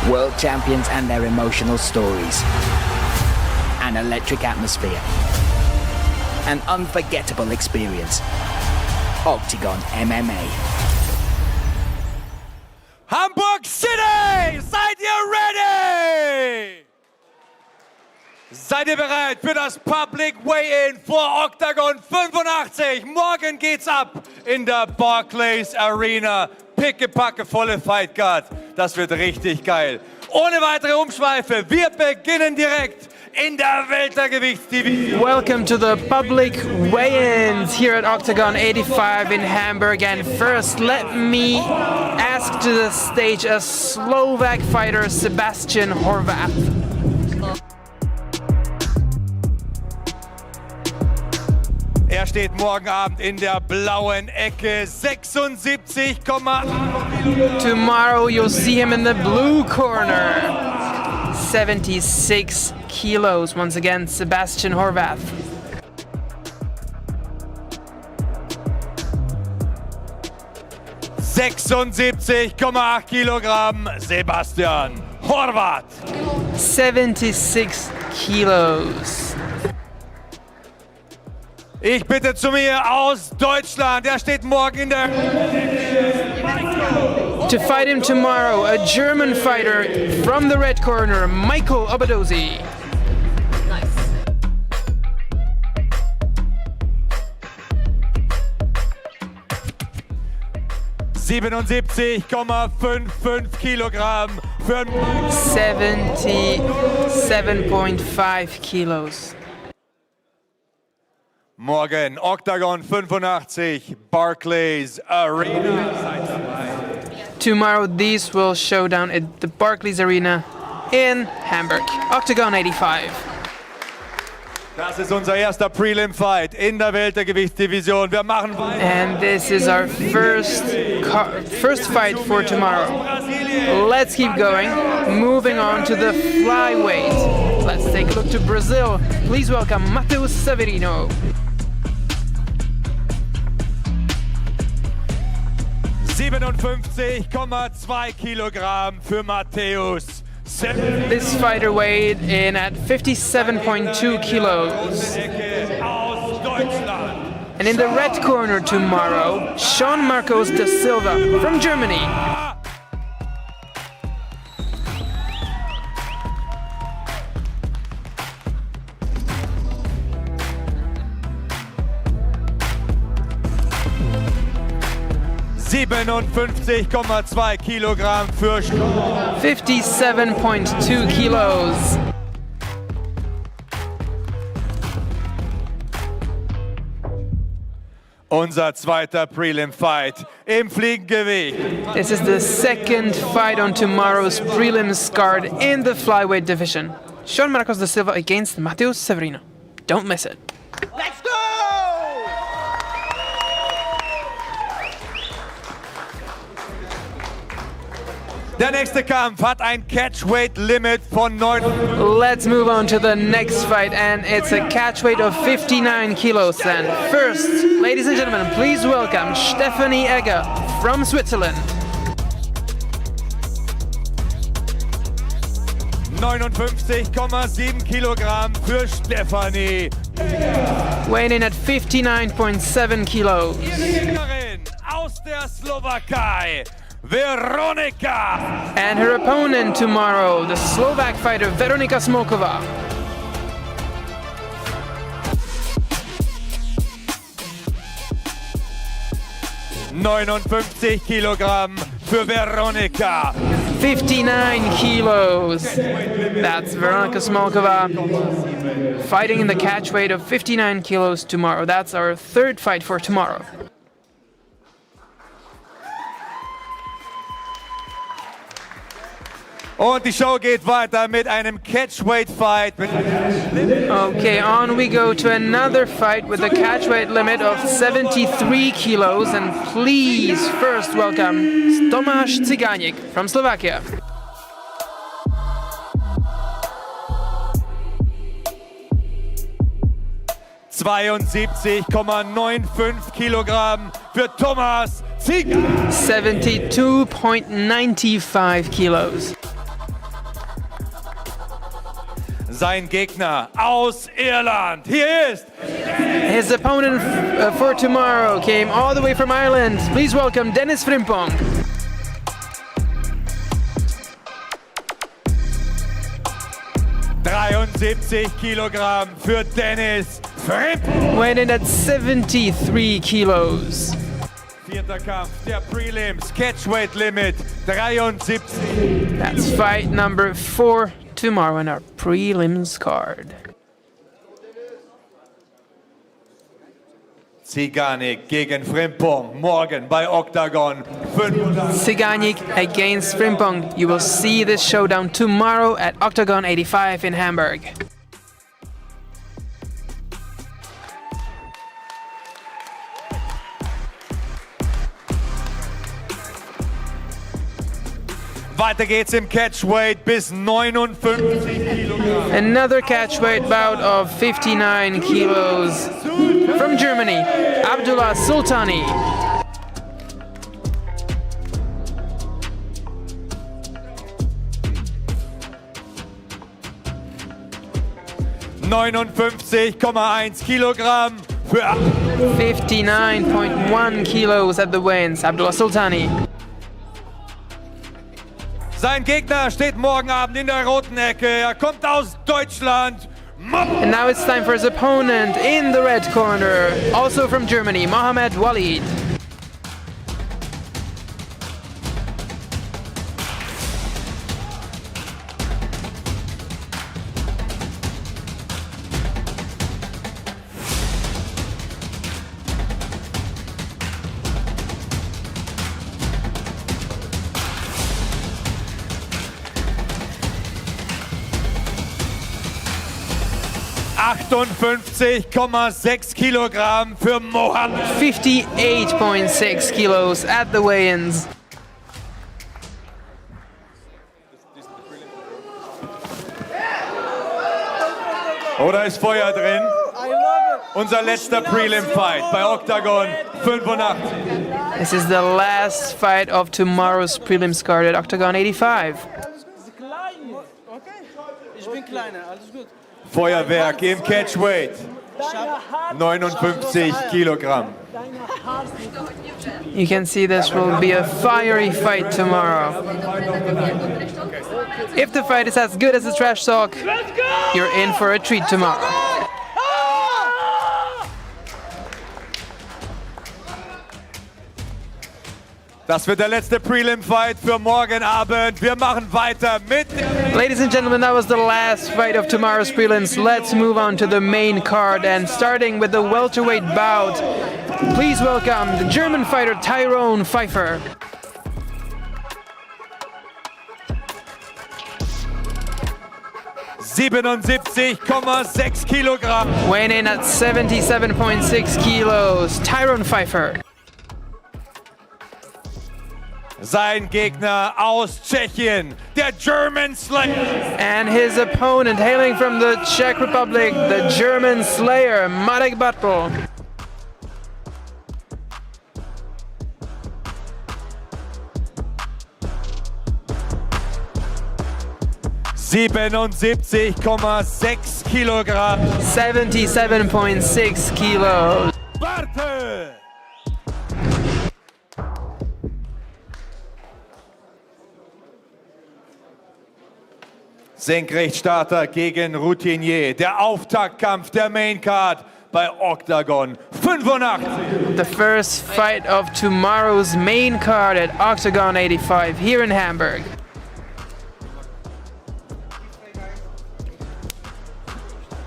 world champions and their emotional stories. An electric atmosphere. An unforgettable experience. OKTAGON MMA. Hamburg City! Seid ihr ready? Seid ihr bereit für das Public Weigh-In vor Octagon 85? Morgen geht's ab in der Barclays Arena. Pickepacke volle Fight Card. Das wird richtig geil. Ohne weitere Umschweife, wir beginnen direkt in der Weltergewichtsdivision. Welcome to the public weigh-ins here at Octagon 85 in Hamburg. And first, let me ask to the stage a Slovak fighter, Sebastian Horvath. Er steht morgen Abend in der blauen Ecke, 76,8 Kilo. Tomorrow you'll see him in the blue corner, 76 kilos. Once again, Sebastian Horvath. ...76,8 Kilogramm, Sebastian Horvath. 76 kilos. Ich bitte zu mir aus Deutschland. Er steht morgen in der... To fight him tomorrow, a German fighter from the red corner, Michael Obadozi. 77,55 Kilogramm für 77.5 kilos. Morgen Octagon 85, Barclays Arena. Tomorrow these will show down at the Barclays Arena in Hamburg. Octagon 85. Das ist unser erster Prelim-Fight in der Weltergewichtsdivision. Wir machen weiter. And this is our first fight for tomorrow. Let's keep going. Moving on to the flyweight. Let's take a look to Brazil. Please welcome Matouš Severino. 57,2 Kilogramm für Matouš. This fighter weighed in at 57.2 kilos. And in the red corner tomorrow, Sean Marcos da Silva from Germany. ...57,2 Kilogramm für 57.2 kilos. Unser zweiter Prelim-Fight im Fliegengewicht. This is the second fight on tomorrow's prelims card in the flyweight division. Sean Marcos da Silva against Matouš Severino. Don't miss it. Let's go! Der nächste Kampf hat ein Catchweight-Limit von 9. Let's move on to the next fight, and it's a catchweight of 59 kilos. And first, ladies and gentlemen, please welcome Stephanie Egger from Switzerland. 59,7 Kilogramm für Stephanie. Weighing in at 59.7 kilos. Gegnerin aus der Slowakei, Veronika. And her opponent tomorrow, the Slovak fighter Veronika Smolková. ...59 Kilogramm für Veronika. 59 kilos. That's Veronika Smolková fighting in the catch weight of 59 kilos tomorrow. That's our third fight for tomorrow. Und die Show geht weiter mit einem Catchweight-Fight. Okay, on we go to another fight with a catchweight limit of 73 kilos. And please first welcome Tomáš Cigánik from Slovakia. ...72,95 Kilogramm für Tomáš Cigánik. 72.95 kilos. Sein Gegner aus Irland. Hier ist His opponent for tomorrow came all the way from Ireland. Please welcome Dennis Frimpong. Kilogramm für Dennis Frimpong. Weighing in at 73 kilos. Vierter Kampf der Prelims, Catchweight Limit 73. That's fight number 4 tomorrow on our prelims card. Ziganik gegen Frimpong, morgen bei Octagon 85. Ziganik against Frimpong. You will see this showdown tomorrow at Octagon 85 in Hamburg. Weiter geht's im Catchweight bis 59 Kilogramm. Another catchweight bout of 59 kilos from Germany, Abdullah Sultani. Kilogramm für 59.1 kilos at the weigh-ins, Abdullah Sultani. Sein Gegner steht morgen Abend in der roten Ecke. Er kommt aus Deutschland. And now it's time for his opponent in the red corner, also from Germany, Mohamed Walid. Kilogramm für Mohamed. 58.6 kilos at the weigh-ins. Oder ist Feuer drin? Unser letzter Prelim-Fight bei Octagon 85. This is the last fight of tomorrow's prelims card at Octagon 85. Ich bin kleiner, alles gut. Feuerwerk im Catchweight. 59 Kilogramm. You can see this will be a fiery fight tomorrow. If the fight is as good as the trash talk, you're in for a treat tomorrow. Das wird der letzte Prelim-Fight für morgen Abend. Wir machen weiter mit... Ladies and gentlemen, that was the last fight of tomorrow's prelims. Let's move on to the main card, and starting with the welterweight bout, please welcome the German fighter Tyrone Pfeiffer. Kilogramm. Weighing in at 77.6 kilos, Tyrone Pfeiffer. Sein Gegner aus Tschechien, der German Slayer. And his opponent hailing from the Czech Republic, the German Slayer, Marek Bartl. Kilogramm. 77.6 kilos. Bartl. Senkrechtstarter gegen Routinier. Der Auftaktkampf der Maincard bei Octagon 85. The first fight of tomorrow's main card at Octagon 85 here in Hamburg.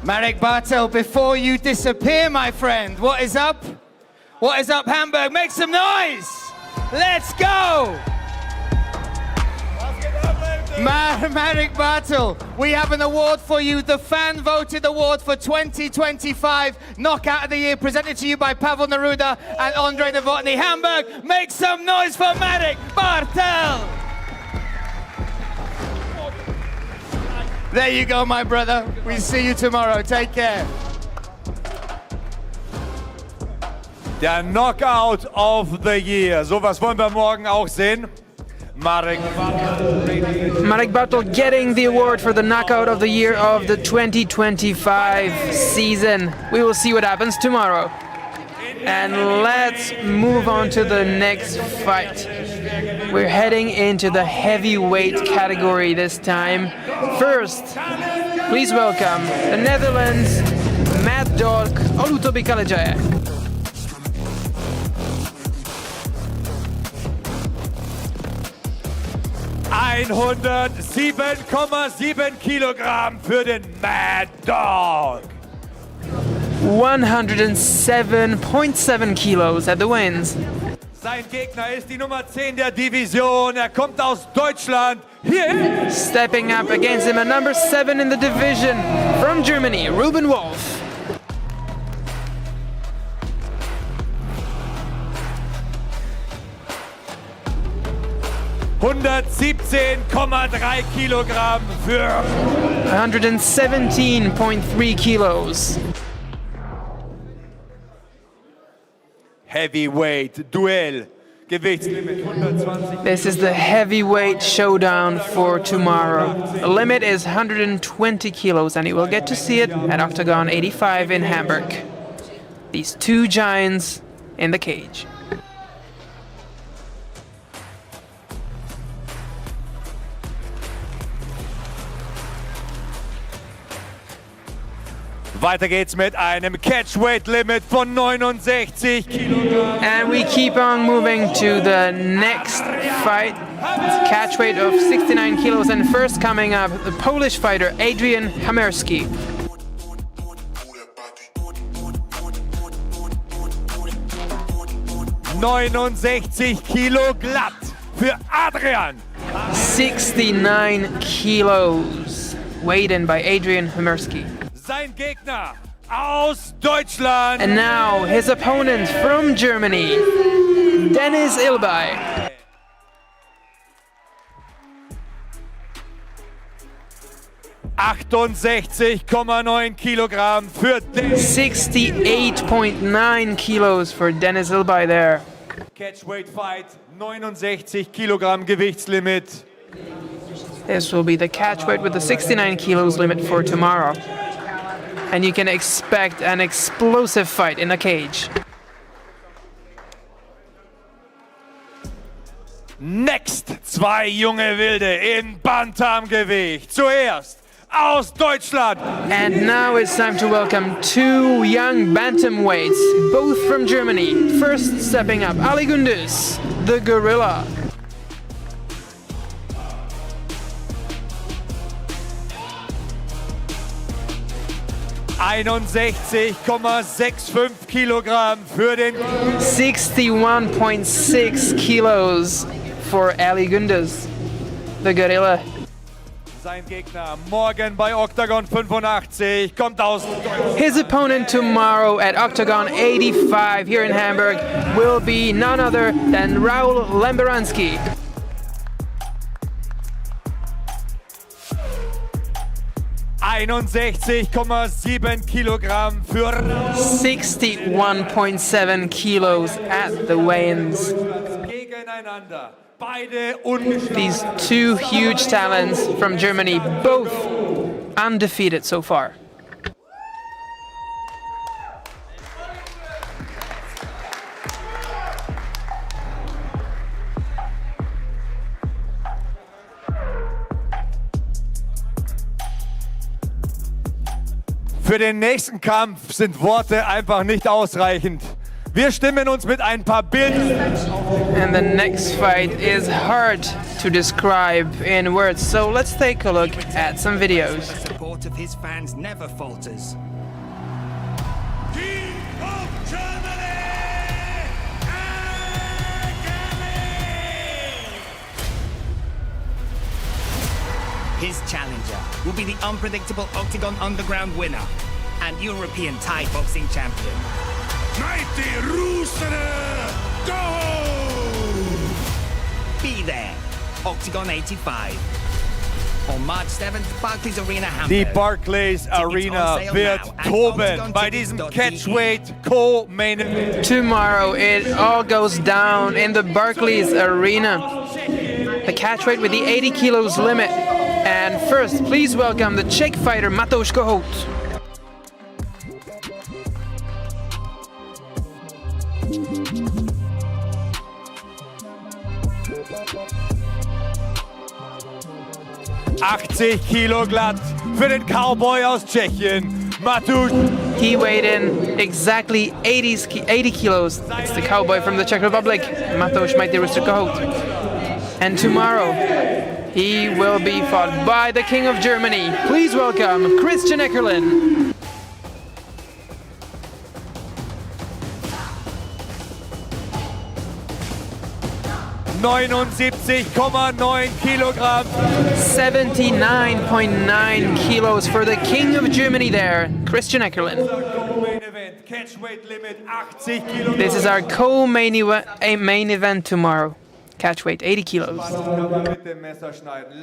Marek Bartl, before you disappear, my friend, what is up? What is up, Hamburg? Make some noise! Let's go! Marek Bartl, we have an award for you, the fan-voted award for 2025 Knockout of the Year, presented to you by Pavel Neruda and Andrei Novotny. Hamburg, make some noise for Marek Bartl! There you go, my brother. We'll see you tomorrow. Take care. Der Knockout of the Year. Sowas wollen wir morgen auch sehen. Marek Bartel getting the award for the knockout of the year of the 2025 season. We will see what happens tomorrow. And let's move on to the next fight. We're heading into the heavyweight category this time. First, please welcome the Netherlands, Matt Dolk, Olutobi Kalejaya. 107,7 Kilogramm für den Mad Dog. 107.7 kilos at the wins. Sein Gegner ist die Nummer 10 der Division. Er kommt aus Deutschland. Hier stepping up against him, a number 7 in the division from Germany, Ruben Wolf. ...117,3 Kilogramm für... 117.3 kilos. Heavyweight Duell. Gewichtslimit 120. This is the heavyweight showdown for tomorrow. The limit is 120 kilos and you will get to see it at Octagon 85 in Hamburg. These two giants in the cage. Weiter geht's mit einem Catchweight-Limit von 69 Kilogramm. And we keep on moving to the next fight. It's a catchweight of 69 kilos. And first coming up, the Polish fighter Adrian Hamerski. ...69 Kilo glatt für Adrian. 69 kilos. Weighed in by Adrian Hamerski. Sein Gegner aus Deutschland. And now his opponent from Germany, Dennis Ilbay. ...68,9 Kilogramm für Dennis. 68.9 kilos for Dennis Ilbay there. Catchweight fight, 69 Kilogramm Gewichtslimit. This will be the catchweight with the 69 kilos limit for tomorrow. And you can expect an explosive fight in the cage. Next, zwei junge Wilde in Bantamgewicht. Zuerst aus Deutschland. And now it's time to welcome two young bantamweights, both from Germany. First stepping up, Ali Gündüz, the Gorilla. ...61,65 Kilogramm für den... 61.6 kilos for Ali Gündüz, the Gorilla. Sein Gegner morgen bei Octagon 85 kommt aus... His opponent tomorrow at Octagon 85 here in Hamburg will be none other than Raul Lemberanski. 61,7 Kilogramm für... 61.7 kilos at the weigh-ins. Gegeneinander. These two huge talents from Germany, both undefeated so far. Für den nächsten Kampf sind Worte einfach nicht ausreichend. Wir stimmen uns mit ein paar Bildern. And the next fight is hard to describe in words, so let's take a look at some videos. The support of his fans never falters. King of Germany, His challenger will be the unpredictable Octagon Underground winner and European Thai boxing champion. Mighty Rooster, go! Be there, Octagon 85. On March 7th, Barclays Arena, Hamburg. Die Barclays Arena wird toben bei diesem Catchweight Co-Main Event. Tomorrow it all goes down in the Barclays Arena. the catchweight with the 80 kilos limit. And first, please welcome the Czech fighter Matouš Kohout. Kilo glatt für den Cowboy aus Tschechien, Matouš. He weighed in exactly 80 kilos. It's the cowboy from the Czech Republic, Matouš Mighty Rooster Kohout. And tomorrow, he will be fought by the King of Germany. Please welcome Christian Eckerlin. Kilogramm. 79.9 kilos for the King of Germany there, Christian Eckerlin. This is our co-main main event tomorrow. Catchweight, 80 kilos.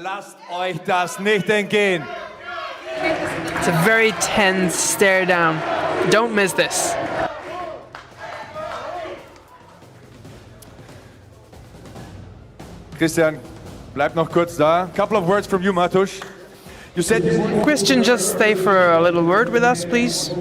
Lasst euch das nicht entgehen. It's a very tense stare down. Don't miss this. Christian, bleib noch kurz da. Couple of words from you, Matouš. You said Christian, just stay for a little word with us, please. I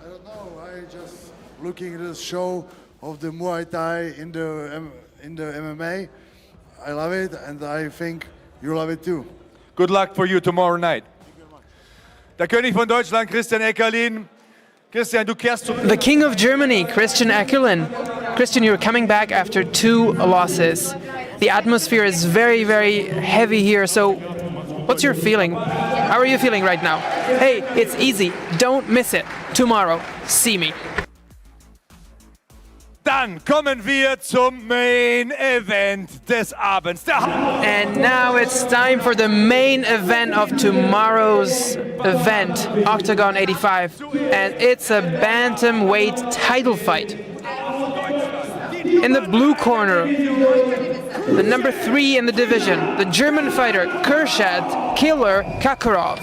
don't know. I just looking at the show of the Muay Thai in the MMA. I love it, and I think you love it too. Good luck for you tomorrow night. Der König von Deutschland, Christian Eckerlin. Christian, du kehrst zurück. The King of Germany, Christian Eckerlin. Christian, you're coming back after 2 losses. The atmosphere is very, very heavy here, so what's your feeling? How are you feeling right now? Hey, it's easy. Don't miss it. Tomorrow, see me. Dann kommen wir zum Main Event des Abends. And now it's time for the main event of tomorrow's event, Octagon 85. And it's a bantamweight title fight. In the blue corner, the number 3 in the division, the German fighter Khurshed Killer Kakhorov.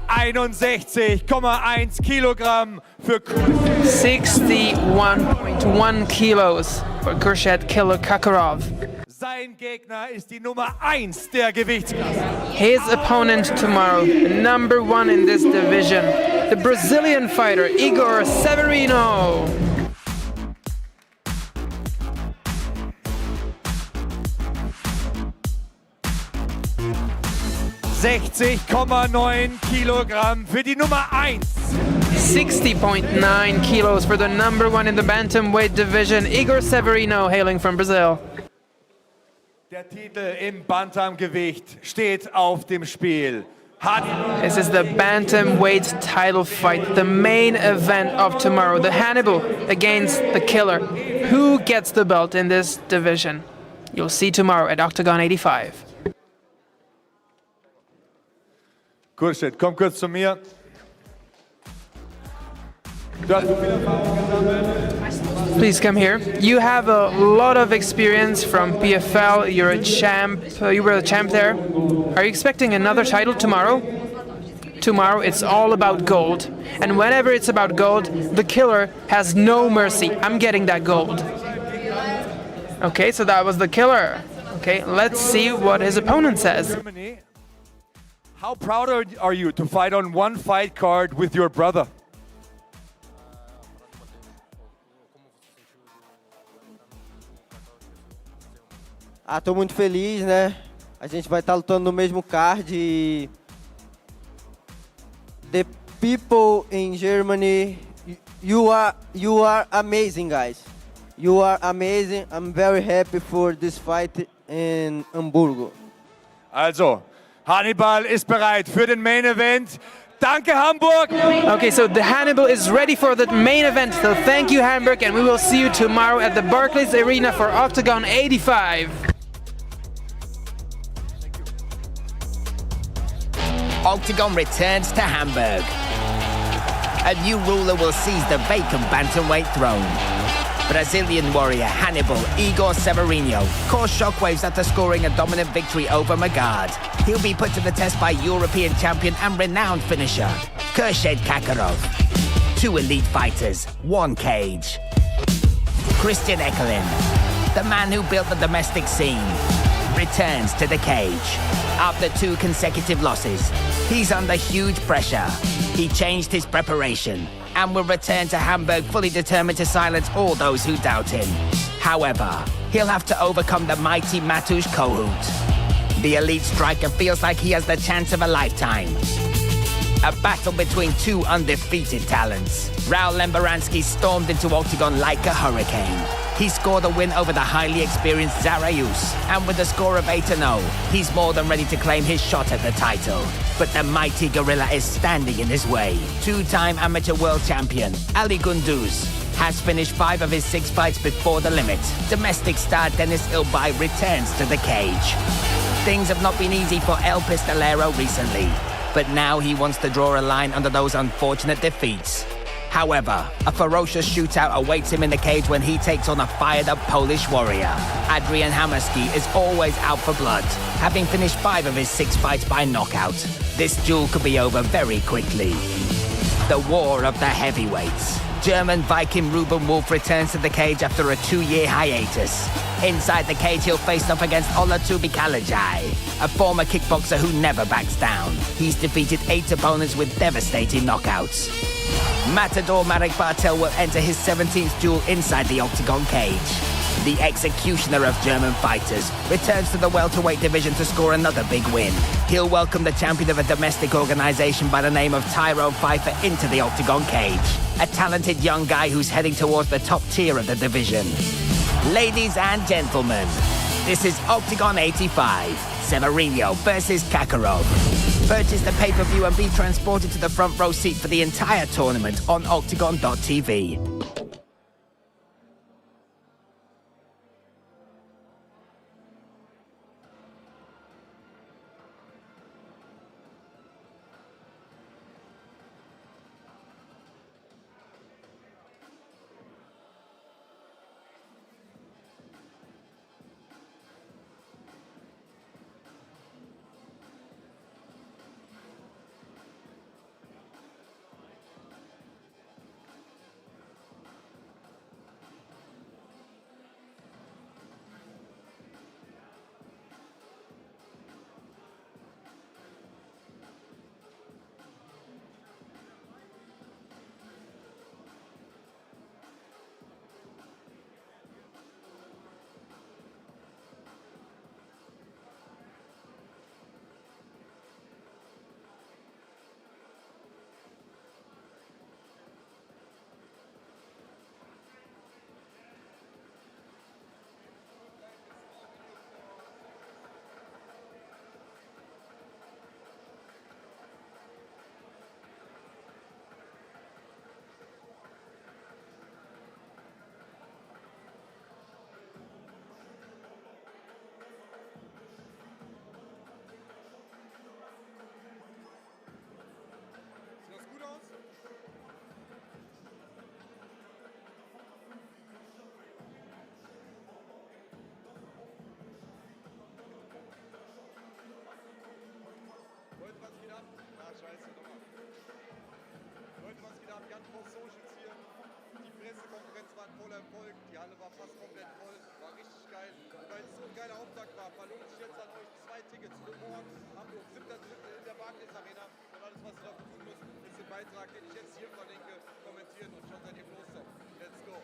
61,1 Kilogramm für 61.1 kilos for Khurshed Killer Kakhorov. Sein Gegner ist die Nummer 1 der Gewichtsklasse. His opponent tomorrow, number 1 in this division, the Brazilian fighter Igor Severino. Kilogramm für die Nummer 1. 60.9 kilos for the number 1 in the bantamweight division, Igor Severino, hailing from Brazil. Der Titel im Bantamgewicht steht auf dem Spiel. This is the bantamweight title fight, the main event of tomorrow. The Hannibal against the Killer. Who gets the belt in this division? You'll see tomorrow at Octagon 85. Khurshed, komm kurz zu mir. Please come here. You have a lot of experience from PFL. You're a champ. You were a champ there. Are you expecting another title tomorrow? Tomorrow it's all about gold. And whenever it's about gold, the Killer has no mercy. I'm getting that gold. Okay, so that was the Killer. Okay, let's see what his opponent says. How proud are you to fight on one fight card with your brother? Tô muito feliz, né? A gente vai estar lutando no mesmo card e the people in Germany, you are amazing, guys. You are amazing. I'm very happy for this fight in Hamburg. Also, Hannibal ist bereit für den Main Event. Danke, Hamburg! Okay, so the Hannibal is ready for the main event. So thank you, Hamburg, and we will see you tomorrow at the Barclays Arena for Octagon 85. Octagon returns to Hamburg. A new ruler will seize the vacant bantamweight throne. Brazilian warrior Hannibal Igor Severino caused shockwaves after scoring a dominant victory over Mågård. He'll be put to the test by European champion and renowned finisher Khurshed Kakhorov. 2 elite fighters, 1 cage. Christian Eckerlin, the man who built the domestic scene, returns to the cage. After 2 consecutive losses, he's under huge pressure. He changed his preparation and will return to Hamburg fully determined to silence all those who doubt him. However, he'll have to overcome the mighty Matouš Kohout. The elite striker feels like he has the chance of a lifetime. A battle between 2 undefeated talents. Raul Lembaranski stormed into Octagon like a hurricane. He scored a win over the highly experienced Zaraeus, and with a score of 8-0, he's more than ready to claim his shot at the title. But the mighty gorilla is standing in his way. 2-time amateur world champion Ali Gunduz has finished 5 of his 6 fights before the limit. Domestic star Dennis Ilbay returns to the cage. Things have not been easy for El Pistolero recently, but now he wants to draw a line under those unfortunate defeats. However, a ferocious shootout awaits him in the cage when he takes on a fired-up Polish warrior. Adrian Hamerski is always out for blood, having finished 5 of his 6 fights by knockout. This duel could be over very quickly. The war of the heavyweights. German Viking Ruben Wolf returns to the cage after a 2-year hiatus. Inside the cage, he'll face off against Olatubi Kalajai, a former kickboxer who never backs down. He's defeated 8 opponents with devastating knockouts. Matador Marek Bartel will enter his 17th duel inside the Octagon cage. The executioner of German fighters returns to the welterweight division to score another big win. He'll welcome the champion of a domestic organization by the name of Tyrone Pfeiffer into the Octagon cage. A talented young guy who's heading towards the top tier of the division. Ladies and gentlemen, this is Octagon 85, Severino versus Kakhorov. Purchase the pay-per-view and be transported to the front row seat for the entire tournament on octagon.tv. war ein voller Erfolg. Die Halle war fast komplett voll. War richtig geil. Weil es so ein geiler Auftakt war, verlohnt sich jetzt an euch 2 Tickets für morgen, Hamburg, 7.3. in der Barclays Arena. Und alles, was ihr dafür tun müsst, ist den Beitrag, den ich jetzt hier verlinke, kommentieren und schon seid ihr Kloster. Let's go.